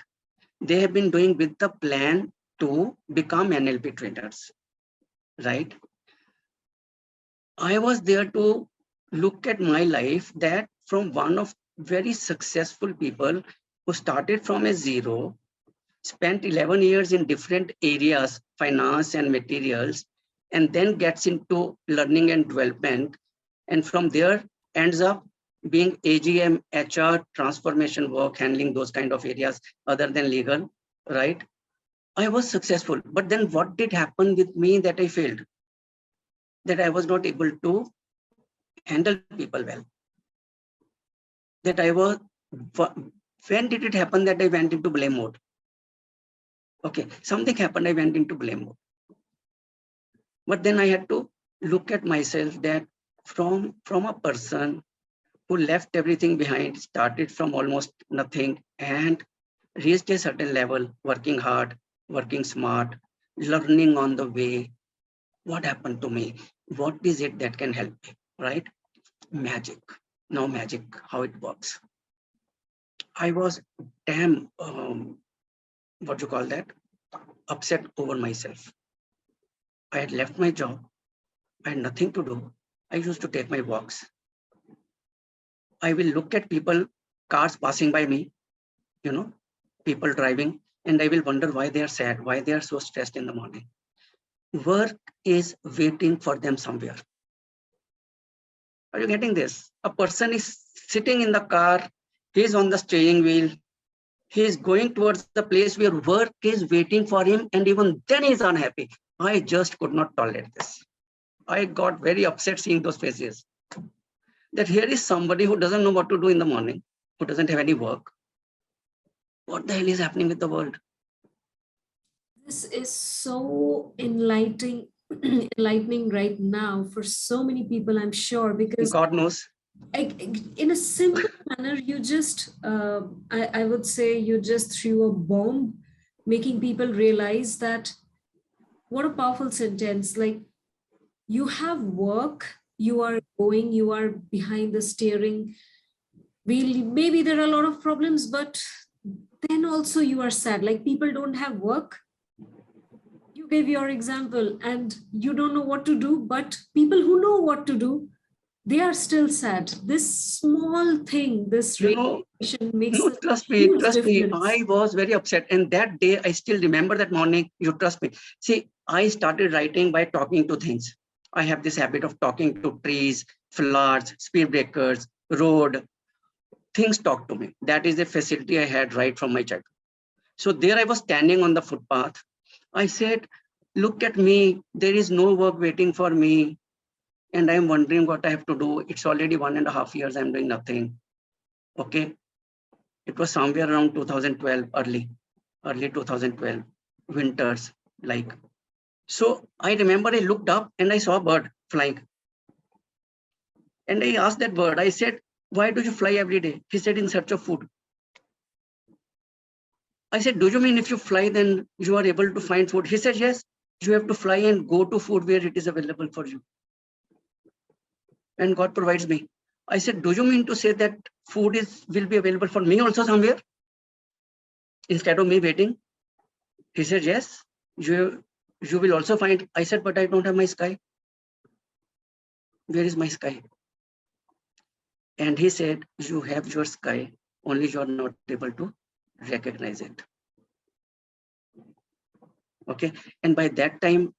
Speaker 2: they have been doing with the plan to become NLP trainers, right? I was there to look at my life, that from one of very successful people who started from a zero, spent 11 years in different areas, finance and materials, and then gets into learning and development. And from there ends up being AGM, HR, transformation work, handling those kind of areas other than legal, right? I was successful. But then what did happen with me that I failed? That I was not able to handle people well. That I was, when did it happen that I went into blame mode? Okay, something happened, I went into blame mode. But then I had to look at myself that from a person who left everything behind, started from almost nothing and reached a certain level, working hard, working smart, learning on the way. What happened to me? What is it that can help me, right? Magic. Now magic, how it works. I was damn, what you call that? Upset over myself. I had left my job. I had nothing to do. I used to take my walks. I will look at people, cars passing by me, people driving, and I will wonder why they are sad, why they are so stressed in the morning. Work is waiting for them somewhere. Are you getting this? A person is sitting in the car, he is on the steering wheel, he is going towards the place where work is waiting for him, and even then he is unhappy. I just could not tolerate this. I got very upset seeing those faces. That here is somebody who doesn't know what to do in the morning, who doesn't have any work. What the hell is happening with the world?
Speaker 1: This is so enlightening right now for so many people, I'm sure, because
Speaker 2: God knows.
Speaker 1: in a simple manner, you just, I would say, you just threw a bomb, making people realize that what a powerful sentence. Like, you have work, you are going, you are behind the steering wheel. Maybe there are a lot of problems, but then also you are sad. Like, people don't have work. You gave your example and you don't know what to do, but people who know what to do, they are still sad. This small thing, this
Speaker 2: You know,
Speaker 1: realization makes
Speaker 2: no,
Speaker 1: a huge
Speaker 2: trust me.
Speaker 1: difference.
Speaker 2: I was very upset. And that day, I still remember that morning. You trust me. See, I started writing by talking to things. I have this habit of talking to trees, flowers, speed breakers, road. Things talk to me. That is the facility I had right from my childhood. So there I was standing on the footpath. I said, look at me. There is no work waiting for me. And I'm wondering what I have to do. It's already 1.5 years. I'm doing nothing. Okay. It was somewhere around 2012, early 2012, winters, like. So I remember I looked up and I saw a bird flying. And I asked that bird, I said, why do you fly every day? He said, in search of food. I said, do you mean if you fly, then you are able to find food? He said, yes, you have to fly and go to food where it is available for you. And God provides me. I said, do you mean to say that food will be available for me also somewhere instead of me waiting? He said, yes, you will also find. I said, but I don't have my sky. Where is my sky? And he said, you have your sky, only you are not able to recognize it. Okay. And by that time,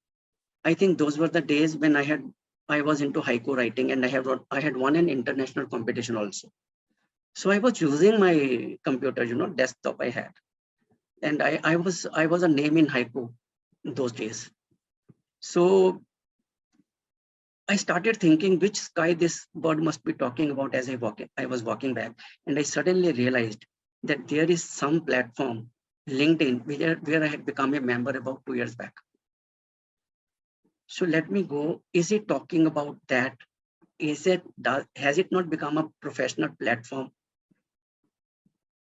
Speaker 2: I think those were the days when I was into haiku writing, and I had won an international competition also. So I was using my computer, desktop I had. And I was a name in haiku those days. So I started thinking which sky this bird must be talking about as I was walking back. And I suddenly realized that there is some platform, LinkedIn, where I had become a member about 2 years back. So let me go. Is it talking about that? Has it not become a professional platform?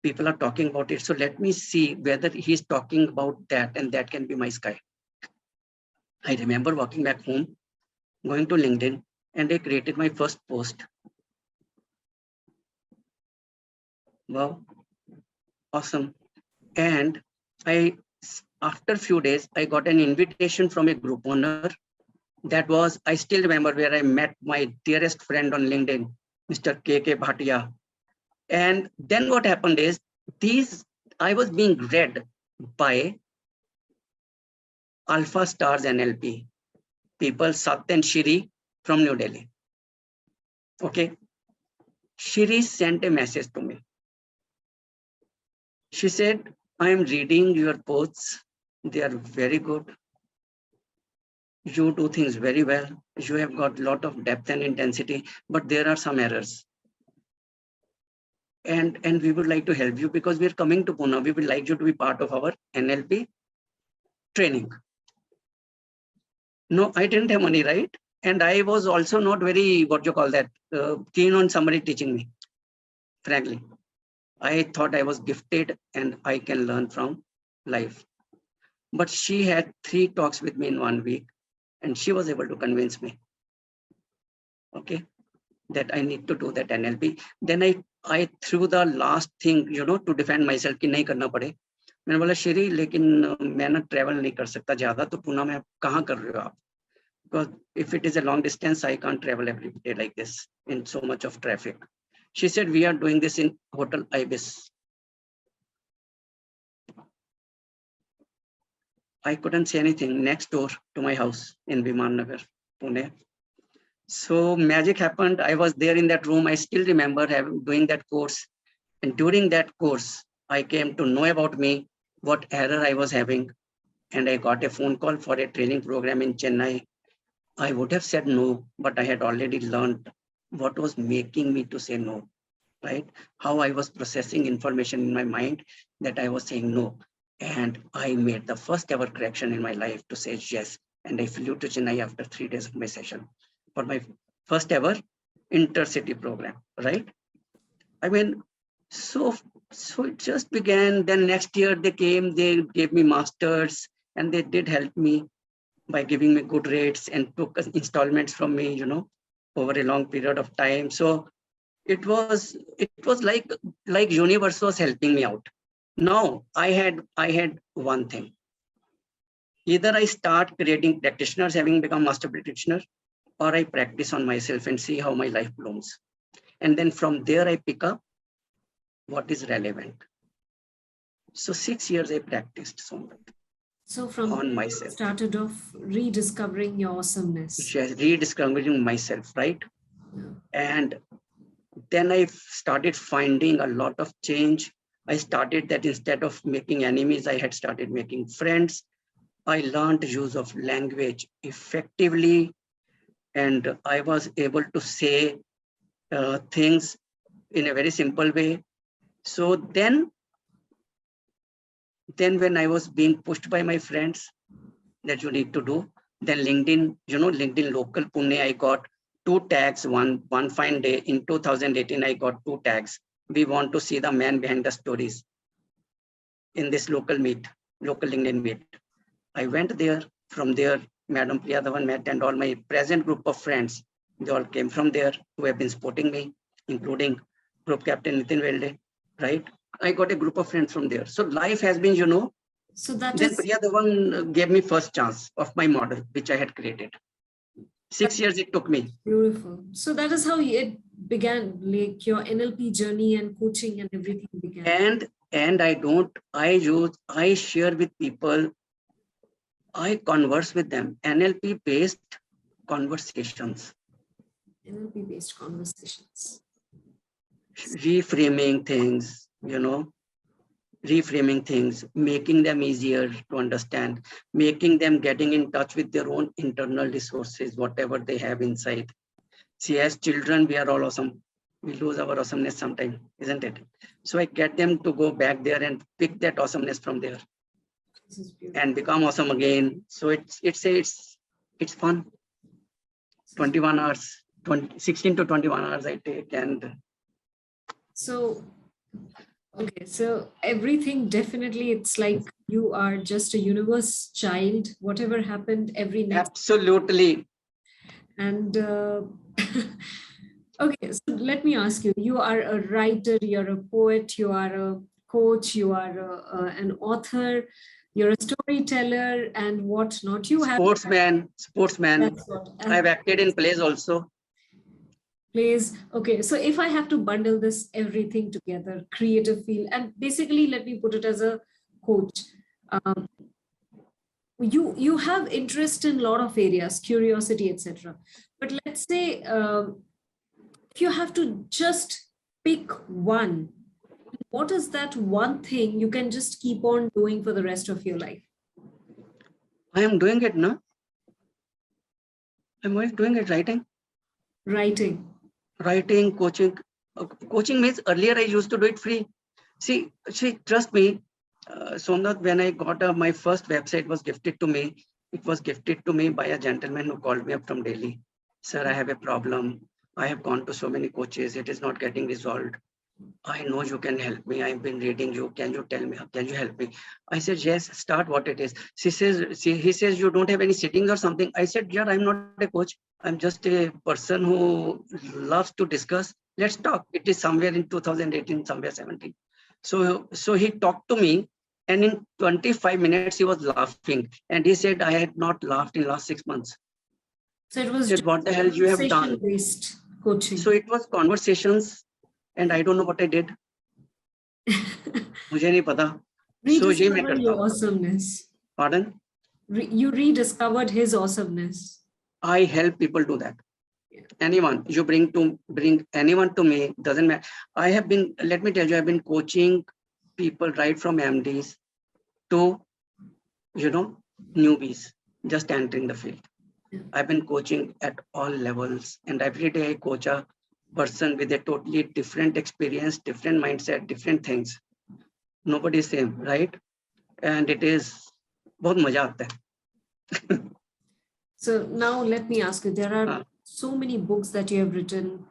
Speaker 2: People are talking about it. So let me see whether he's talking about that, and that can be my sky. I remember walking back home, going to LinkedIn, and I created my first post. Wow, awesome. And after a few days, I got an invitation from a group owner That was, I still remember where I met my dearest friend on LinkedIn, Mr. K. Bhatia. And then what happened is, I was being read by Alpha Stars NLP people, Sat and Shiri from New Delhi. Okay. Shiri sent a message to me. She said, I am reading your posts. They are very good. You do things very well. You have got a lot of depth and intensity, but there are some errors. And we would like to help you because we are coming to Pune. We would like you to be part of our NLP training. No, I didn't have money, right? And I was also not very, what you call that, keen on somebody teaching me, frankly. I thought I was gifted and I can learn from life. But she had 3 talks with me in 1 week and she was able to convince me, okay, that I need to do that NLP. Then I threw the last thing, to defend myself कि नहीं करना पड़े. मैंने बोला श्री लेकिन मैं ना travel नहीं कर सकता ज्यादा, तो पुणे में कहाँ कर रहे हो आप? Because if it is a long distance, I can't travel every day like this in so much of traffic. She said, we are doing this in Hotel Ibis. I couldn't say anything. Next door to my house in Viman Nagar, Pune. So magic happened. I was there in that room. I still remember doing that course. And during that course, I came to know about me, what error I was having. And I got a phone call for a training program in Chennai. I would have said no, but I had already learned what was making me to say no, right? How I was processing information in my mind that I was saying no. And I made the first ever correction in my life to say yes. And I flew to Chennai after 3 days of my session for my first ever intercity program, right? I mean, so it just began. Then next year they came, they gave me masters and they did help me by giving me good rates and took installments from me, over a long period of time. So it was like universe was helping me out. Now I had one thing. Either I start creating practitioners, having become master practitioner, or I practice on myself and see how my life blooms. And then from there I pick up what is relevant. So 6 years I practiced Somdutta.
Speaker 1: So from
Speaker 2: on myself.
Speaker 1: Started off rediscovering your awesomeness.
Speaker 2: Yes, rediscovering myself, right? Yeah. And then I started finding a lot of change. I started that instead of making enemies, I had started making friends. I learned use of language effectively, and I was able to say things in a very simple way. So then when I was being pushed by my friends that you need to do, then LinkedIn, LinkedIn local Pune, I got 2 tags. One fine day in 2018, I got 2 tags. We want to see the man behind the stories in this local LinkedIn meet. I went there. From there, Madam Priya Dhawan met and all my present group of friends, they all came from there who have been supporting me, including Group Captain Nitin Velde, right? I got a group of friends from there. So life has been,
Speaker 1: So that
Speaker 2: then
Speaker 1: is
Speaker 2: Priya Dhawan gave me first chance of my model, which I had created. 6 years it took me.
Speaker 1: Beautiful. So that is how it began, like your NLP journey and coaching and everything began.
Speaker 2: And I share with people, I converse with them, NLP based conversations.
Speaker 1: NLP based conversations.
Speaker 2: Reframing things, reframing things, making them easier to understand, making them getting in touch with their own internal resources, whatever they have inside. See, as children, we are all awesome. We lose our awesomeness sometime, isn't it? So I get them to go back there and pick that awesomeness from there and become awesome again. So it's fun. 21 hours, 16 to 21 hours I take. And
Speaker 1: so, okay, so everything definitely, it's like you are just a universe child. Whatever happened, every next.
Speaker 2: Absolutely.
Speaker 1: And okay, so let me ask you, you are a writer, you're a poet, you are a coach, you are an author. You're a storyteller and whatnot. You have
Speaker 2: Sportsman.
Speaker 1: that's what
Speaker 2: I've acted in plays also.
Speaker 1: plays. Okay, so if I have to bundle this everything together, creative field, and basically let me put it as a coach. Um, you have interest in a lot of areas, curiosity, etc. But let's say if you have to just pick one, what is that one thing you can just keep on doing for the rest of your life?
Speaker 2: I am doing it now. I'm always doing it, writing, coaching. Coaching means earlier I used to do it free. See, trust me, Somnath, when I got my first website was gifted to me. It was gifted to me by a gentleman who called me up from Delhi. Sir, I have a problem. I have gone to so many coaches. It is not getting resolved. I know you can help me. I've been reading you. Can you tell me? Can you help me? I said, yes, start what it is. He says, you don't have any sittings or something. I said, yeah, I'm not a coach. I'm just a person who loves to discuss. Let's talk. It is somewhere in 2018, somewhere 17. So he talked to me, and in 25 minutes he was laughing. And he said, I had not laughed in last 6 months.
Speaker 1: So it was
Speaker 2: Said,
Speaker 1: just
Speaker 2: what the hell you have done?
Speaker 1: based coaching.
Speaker 2: So it was conversations, and I don't know what I did. मुझे नहीं पता. So ये मैं
Speaker 1: Rediscover
Speaker 2: करता
Speaker 1: your
Speaker 2: हूँ.
Speaker 1: awesomeness.
Speaker 2: Pardon?
Speaker 1: You rediscovered his awesomeness.
Speaker 2: I help people do that. Anyone you bring anyone to me, doesn't matter. I have been, let me tell you, I've been coaching people right from MDs to, newbies just entering the field. I've been coaching at all levels, and every day I coach a person with a totally different experience, different mindset, different things. Nobody is same, right? And it is बहुत मजा आता है.
Speaker 1: So now let me ask you, there are so many books that you have written,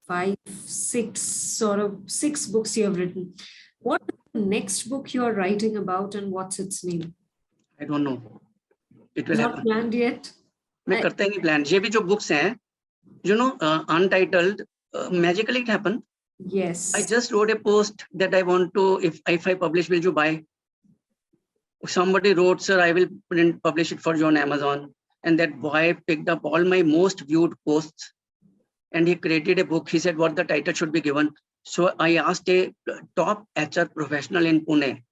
Speaker 1: 5, 6, sort of 6 books you have written. What is the next book you are writing about and what's its name?
Speaker 2: I don't know. It will
Speaker 1: Not
Speaker 2: happen.
Speaker 1: planned yet?
Speaker 2: मैं करता ही नहीं plan. ये भी जो books हैं, untitled, magically it happened.
Speaker 1: Yes.
Speaker 2: I just wrote a post that I want to, if I publish, will you buy? Somebody wrote, sir, I will publish it for you on Amazon. And that boy picked up all my most viewed posts and he created a book. He said what the title should be given. So I asked a top HR professional in Pune.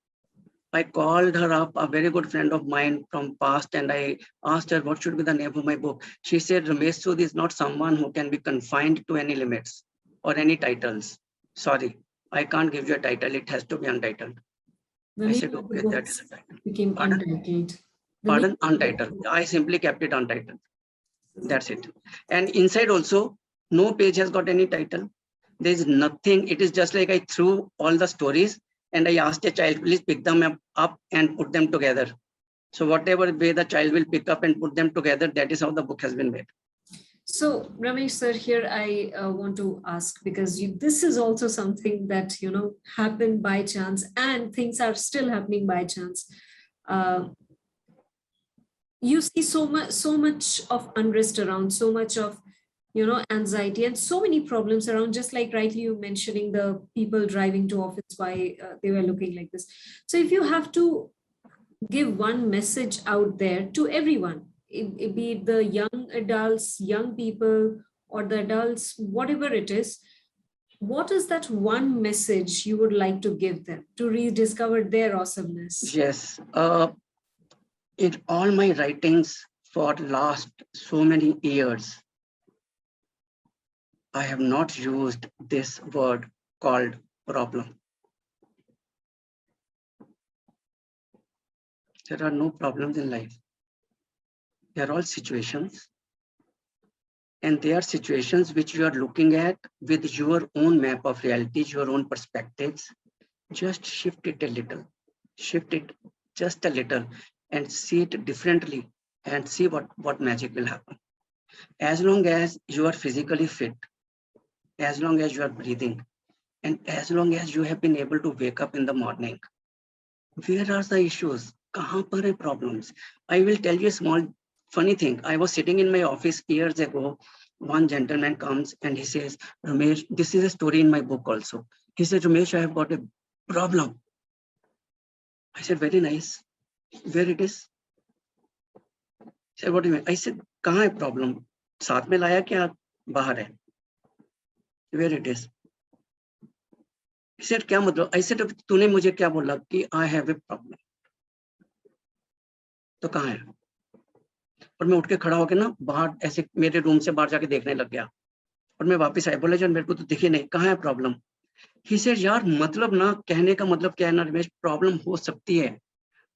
Speaker 2: I called her up, a very good friend of mine from past, and I asked her what should be the name of my book. She said, Ramesh Sood is not someone who can be confined to any limits or any titles. Sorry, I can't give you a title. It has to be untitled. I said, okay, that is a title.
Speaker 1: Became untitled.
Speaker 2: Pardon? Untitled. I simply kept it untitled. That's it. And inside also, no page has got any title. There is nothing. It is just like I threw all the stories and I asked a child, please pick them up and put them together. So whatever way the child will pick up and put them together, that is how the book has been made. So
Speaker 1: Ramesh sir, here I want to ask, because this is also something that, happened by chance and things are still happening by chance. You see so much of unrest around, so much of anxiety and so many problems around, just like rightly you mentioning the people driving to office, why they were looking like this. So if you have to give one message out there to everyone, it be it the young adults, young people, or the adults, whatever it is, what is that one message you would like to give them to rediscover their awesomeness? Yes. In all my writings for last so many years, I have not used this word called problem. There are no problems in life. They are all situations. And they are situations which you are looking at with your own map of reality, your own perspectives. Just shift it a little, shift it just a little and see it differently and see what magic will happen. As long as you are physically fit, as long as you are breathing, and as long as you have been able to wake up in the morning, where are the issues? Kahan par hai problems? I will tell you a small funny thing. I was sitting in my office years ago. One gentleman comes and he says, Ramesh, this is a story in my book also. He said, Ramesh, I have got a problem. I said, very nice.
Speaker 2: Where it is? He said, what do you mean? I said, कहाँ है problem? साथ में लाया क्या बाहर है? Where it is? He said, क्या मतलब? I said, तूने मुझे क्या बोला कि I have a problem? तो कहाँ है? और मैं उठ के खड़ा होकर ना बाहर ऐसे मेरे रूम से बाहर जाके देखने लग गया और मैं वापस आया, बोले जब मेरे को तो दिखे नहीं, कहाँ है प्रॉब्लम? ही सेड यार मतलब ना कहने का मतलब क्या है ना रमेश, प्रॉब्लम हो सकती है,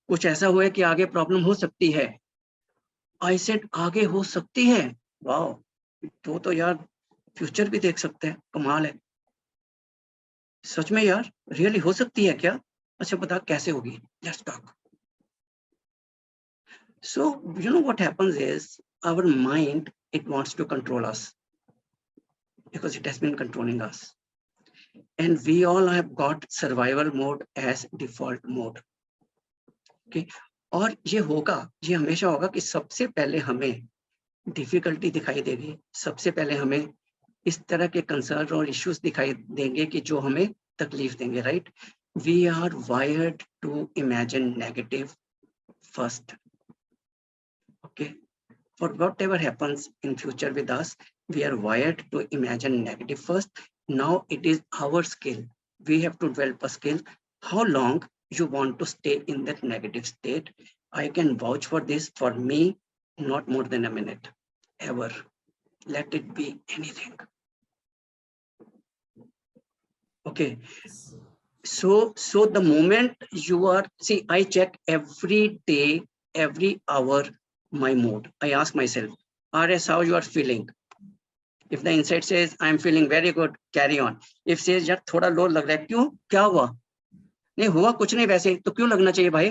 Speaker 2: कुछ ऐसा हुआ है कि आगे प्रॉब्लम हो सकती है। आई सेड आगे हो सकती है, वाओ, तो यार फ्यूचर भी देख सकते हैं, कमाल है, सच में यार रियली हो सकती है क्या? अच्छा बता कैसे होगी, let's talk. So you know what happens is our mind, it wants to control us because it has been controlling us, and we all have got survival mode as default mode. Okay, और ये हमेशा होगा कि सबसे पहले हमें difficulty दिखाई देगी, सबसे पहले हमें इस तरह के कंसर्न और इश्यूज दिखाई देंगे कि जो हमें तकलीफ देंगे, right? We are wired to imagine negative first, okay? For whatever happens in future with us, we are wired to imagine negative first. Now it is our skill. We have to develop a skill. How long you want to stay in that negative state? I can vouch for this. For me, not more than a minute, ever. Let it be anything. Okay. So the moment you are, see, I check every day, every hour, my mood. I ask myself, RS, how you are feeling? If the inside says I'm feeling very good, carry on. If says यार थोड़ा लो लग रहा है, क्यों, क्या हुआ? नहीं हुआ कुछ नहीं, वैसे तो क्यों लगना चाहिए भाई?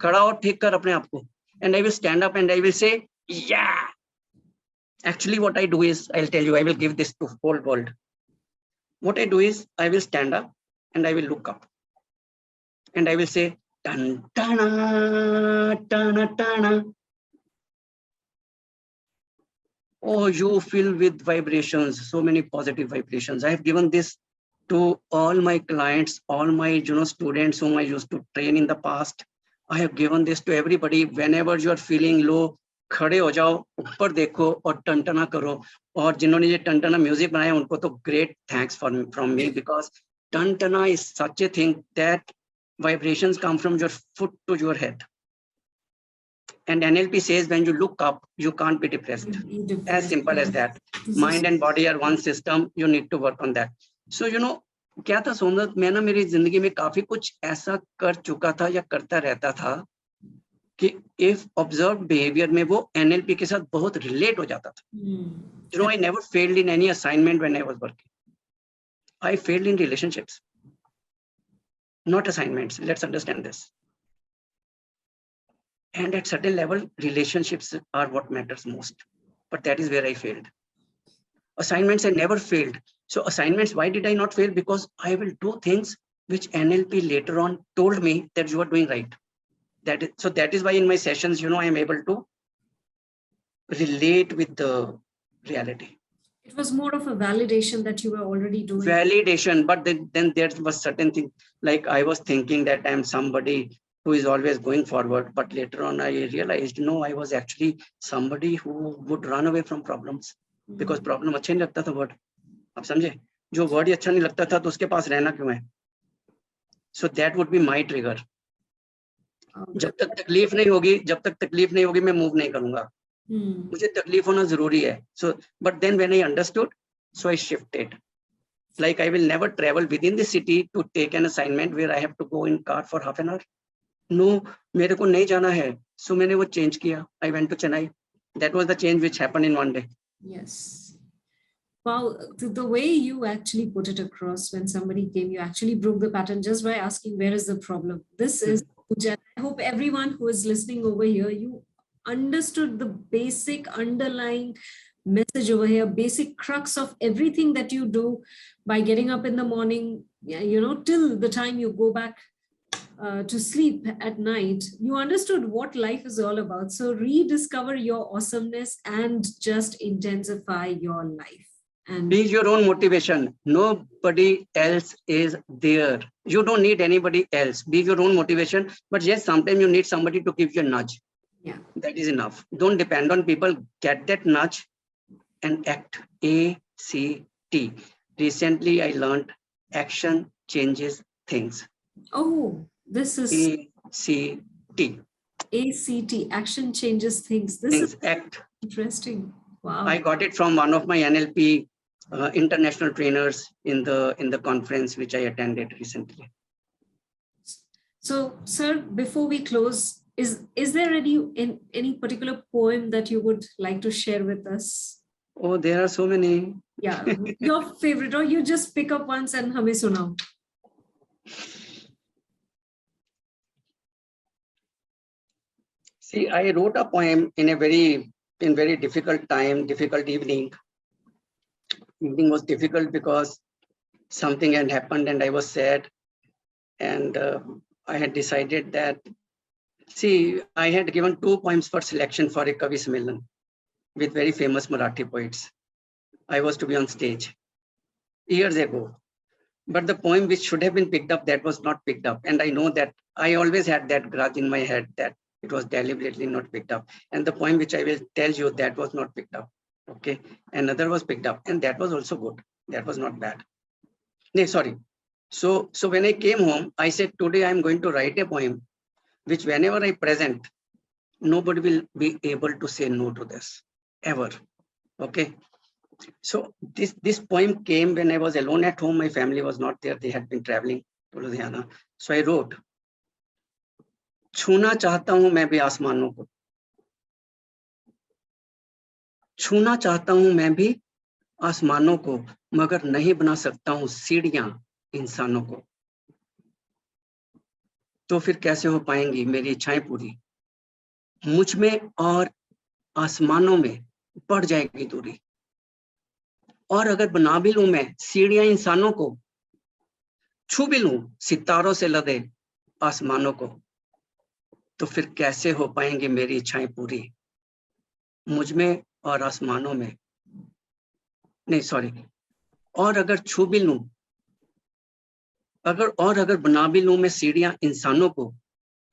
Speaker 2: खड़ा और ठीक कर अपने आप को. And I will stand up and I will say, yeah. Actually, what I do is, I'll tell you, I will give this to whole world. What I do is, I will stand up and I will look up and I will say, tan tana tana tana. Oh, you fill with vibrations, so many positive vibrations. I have given this to all my clients, all my students whom I used to train in the past. I have given this to everybody. Whenever you are feeling low, खड़े हो जाओ, ऊपर देखो और टनटना करो. और जिन्होंने ये टनटना म्यूजिक बनाया उनको तो great thanks from me, because टनटना is such a thing that vibrations come from your foot to your head. And NLP says when you look up, you can't be depressed. As simple as that. Mind and body are one system. You need to work on that. So क्या था सोमनाथ, मैं ना मेरी जिंदगी में काफी कुछ ऐसा कर चुका था या करता रहता था कि इफ ऑब्जर्व बिहेवियर में वो NLP के साथ बहुत रिलेट हो जाता था. I never failed in any assignment when I was working. I failed in relationships, not assignments. Let's understand this. And at certain level, relationships are what matters most. But that is where I failed. Assignments, I never failed. So assignments, why did I not fail? Because I will do things which NLP later on told me that you are doing right. That is why in my sessions, I am able to relate with the reality.
Speaker 1: It was more of a validation that you were already doing.
Speaker 2: Validation, but then there was certain thing, like I was thinking that I'm somebody who is always going forward, but later on I realized, no, I was actually somebody who would run away from problems, because problem अच्छा नहीं लगता था word. आप समझे, जो word ही अच्छा नहीं लगता था तो उसके पास रहना क्यों है? So that would be my trigger. जब तक तकलीफ नहीं होगी मैं मूव नहीं करूंगा. मुझे तकलीफ होना जरूरी है. So but then when I understood, so I shifted. Like I will never travel within the city to take an assignment where I have to go in car for half an hour. No, मेरे को नहीं जाना है. So मैंने वो change किया. I went to Chennai. That was the change which happened in one day. Yes.
Speaker 1: Wow, the way you actually put it across, when somebody came, you actually broke the pattern just by asking, where is the problem? This is, I hope everyone who is listening over here, you understood the basic underlying message over here, basic crux of everything that you do by getting up in the morning, till the time you go back to sleep at night. You understood what life is all about. So rediscover your awesomeness and just intensify your life. And
Speaker 2: be your own motivation. Nobody else is there. You don't need anybody else. Be your own motivation. But yes, sometimes you need somebody to give you a nudge.
Speaker 1: yeah.
Speaker 2: That is enough. Don't depend on people. Get that nudge and act. ACT. Recently, I learned action changes things.
Speaker 1: Oh, this is
Speaker 2: ACT.
Speaker 1: ACT, action changes things. This is
Speaker 2: Things act.
Speaker 1: interesting. Wow.
Speaker 2: I got it from one of my NLP international trainers in the conference which I attended recently.
Speaker 1: So, sir, before we close, is there any particular poem that you would like to share with us?
Speaker 2: Oh, there are so many.
Speaker 1: Yeah, your favorite, or you just pick up once and hame sunao.
Speaker 2: See, I wrote a poem in very difficult time, difficult evening. Evening was difficult because something had happened and I was sad. And I had decided that, see, I had given 2 poems for selection for a Kavi Sammelan with very famous Marathi poets. I was to be on stage years ago. But the poem which should have been picked up, that was not picked up. And I know that I always had that grudge in my head that it was deliberately not picked up. And the poem which I will tell you, that was not picked up. Okay. Another was picked up and that was also good. That was not bad. No, sorry. So when I came home, I said, today I'm going to write a poem, which whenever I present, nobody will be able to say no to this ever. Okay. So this poem came when I was alone at home. My family was not there. They had been traveling to Ludhiana. So I wrote, छूना चाहता हूं मैं भी आसमानों को, छूना चाहता हूं मैं भी आसमानों को, मगर नहीं बना सकता हूं सीढ़ियां इंसानों को। तो फिर कैसे हो पाएंगी मेरी इच्छाएं पूरी, मुझ में और आसमानों में बढ़ जाएगी दूरी, और अगर बना भी लूं मैं सीढ़ियां इंसानों को, छू भी लूं सितारों से लदे आसमानों को, तो फिर कैसे हो पाएंगी मेरी इच्छाएं पूरी, मुझ में और आसमानों में, नहीं सॉरी, और अगर छू भी लूं, अगर बना भी लूं मैं सीढ़ियां इंसानों को,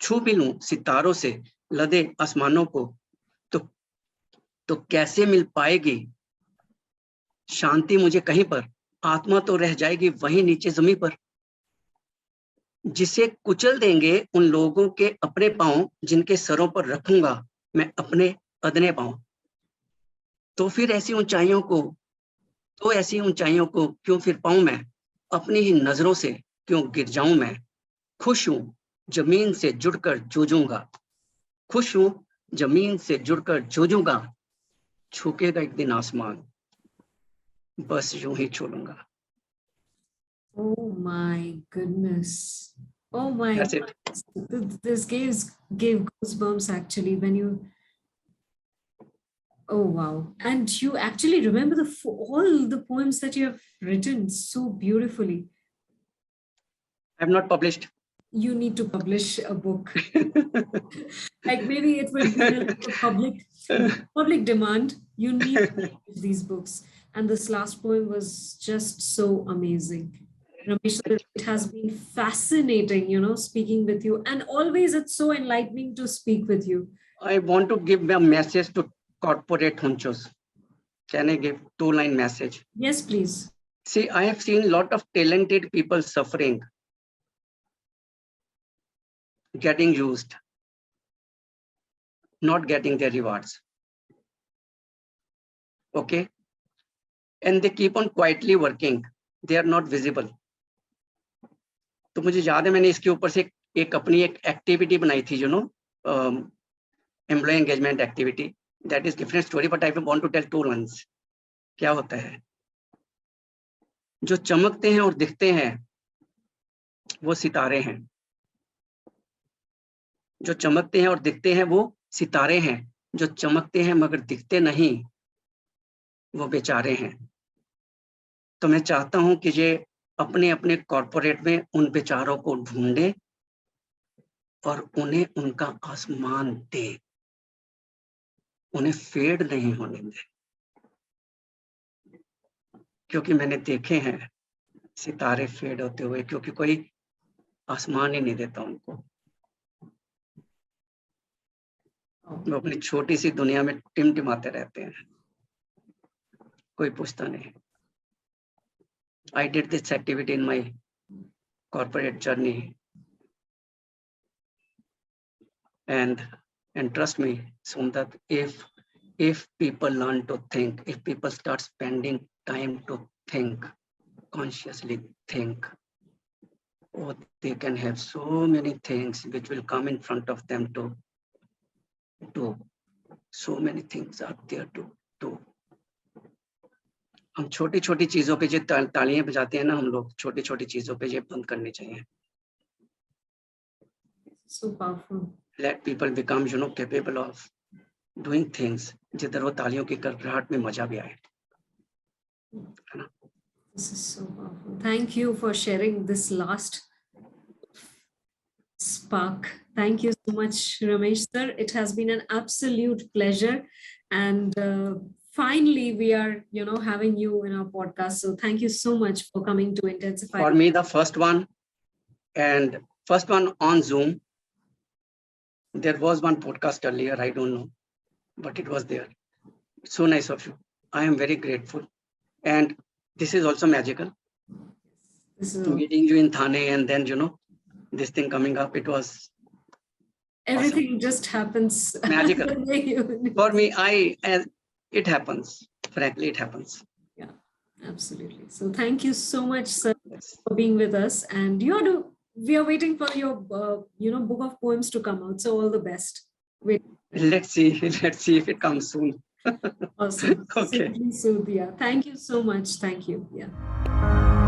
Speaker 2: छू भी लूं सितारों से लदे आसमानों को, तो कैसे मिल पाएगी शांति मुझे कहीं पर, आत्मा तो रह जाएगी वहीं नीचे जमीन पर, जिसे कुचल देंगे उन लोगों के अपने पांव, जिनके सरों पर रखूंगा मैं अपने अदने पांव, तो फिर ऐसी ऊंचाइयों को क्यों फिर पाऊं मैं, अपनी ही नजरों से क्यों गिर जाऊं मैं, खुश हूं जमीन से जुड़कर जूझूंगा, खुश हूं जमीन से जुड़कर जूझूंगा, छूकेगा एक दिन आसमान, बस यूं ही छोड़ूंगा।
Speaker 1: Oh my goodness. Oh my
Speaker 2: That's it.
Speaker 1: goodness. This gave goosebumps actually when you. Oh wow. And you actually remember all the poems that you have written so beautifully.
Speaker 2: I have not published.
Speaker 1: You need to publish a book. Like maybe it will be a public demand. You need to publish these books. And this last poem was just so amazing. Ramesh, it has been fascinating, speaking with you. And always it's so enlightening to speak with you.
Speaker 2: I want to give a message to corporate hunchos. Can I give 2-line message?
Speaker 1: Yes, please.
Speaker 2: See, I have seen a lot of talented people suffering, getting used, not getting their rewards. Okay? And they keep on quietly working. They are not visible. तो मुझे याद है मैंने इसके ऊपर से एक अपनी एक एक्टिविटी बनाई थी, employ engagement activity, that is different story, but I want to tell 2 lines. क्या होता है, जो चमकते हैं और दिखते हैं वो सितारे हैं, जो चमकते हैं और दिखते हैं वो सितारे हैं, जो चमकते हैं मगर दिखते नहीं वो बेचारे हैं। तो मैं चाहता हूं कि ये अपने अपने कॉर्पोरेट में उन बेचारों को ढूंढे और उन्हें उनका आसमान दे, उन्हें फेड नहीं होने दे। क्योंकि मैंने देखे हैं सितारे फेड होते हुए, क्योंकि कोई आसमान ही नहीं देता उनको। वो अपनी छोटी सी दुनिया में टिमटिमाते रहते हैं, कोई पूछता नहीं। I did this activity in my corporate journey, and trust me, Somdat, if people learn to think, if people start spending time to think, consciously think, oh, they can have so many things which will come in front of them to do. So many things are there to do. हम छोटी छोटी चीजों पे जो तालियां बजाते हैं ना, हम लोग छोटी छोटी चीजों पे ये बंद करनी चाहिए.
Speaker 1: So powerful.
Speaker 2: Let people become, capable of doing things जिधर वो तालियों की करकराहट में मजा भी आए.
Speaker 1: This is so powerful. Thank you for sharing this last spark. Thank you so much, Ramesh sir. It has been an absolute pleasure. And finally, we are, having you in our podcast. So thank you so much for coming to Intensify.
Speaker 2: For me, the first one on Zoom. There was one podcast earlier, I don't know, but it was there. So nice of you. I am very grateful. And this is also magical.
Speaker 1: This is
Speaker 2: meeting you in Thane, and then, this thing coming up, it was
Speaker 1: everything
Speaker 2: awesome.
Speaker 1: Just happens.
Speaker 2: Magical. For me, it happens. Frankly, it happens.
Speaker 1: Yeah, absolutely. So thank you so much, sir, for being with us. And we are waiting for your, book of poems to come out. So all the best. Wait.
Speaker 2: Let's see if it comes soon.
Speaker 1: Awesome.
Speaker 2: Okay.
Speaker 1: Simply Sood. Yeah. Thank you so much. Thank you. Yeah.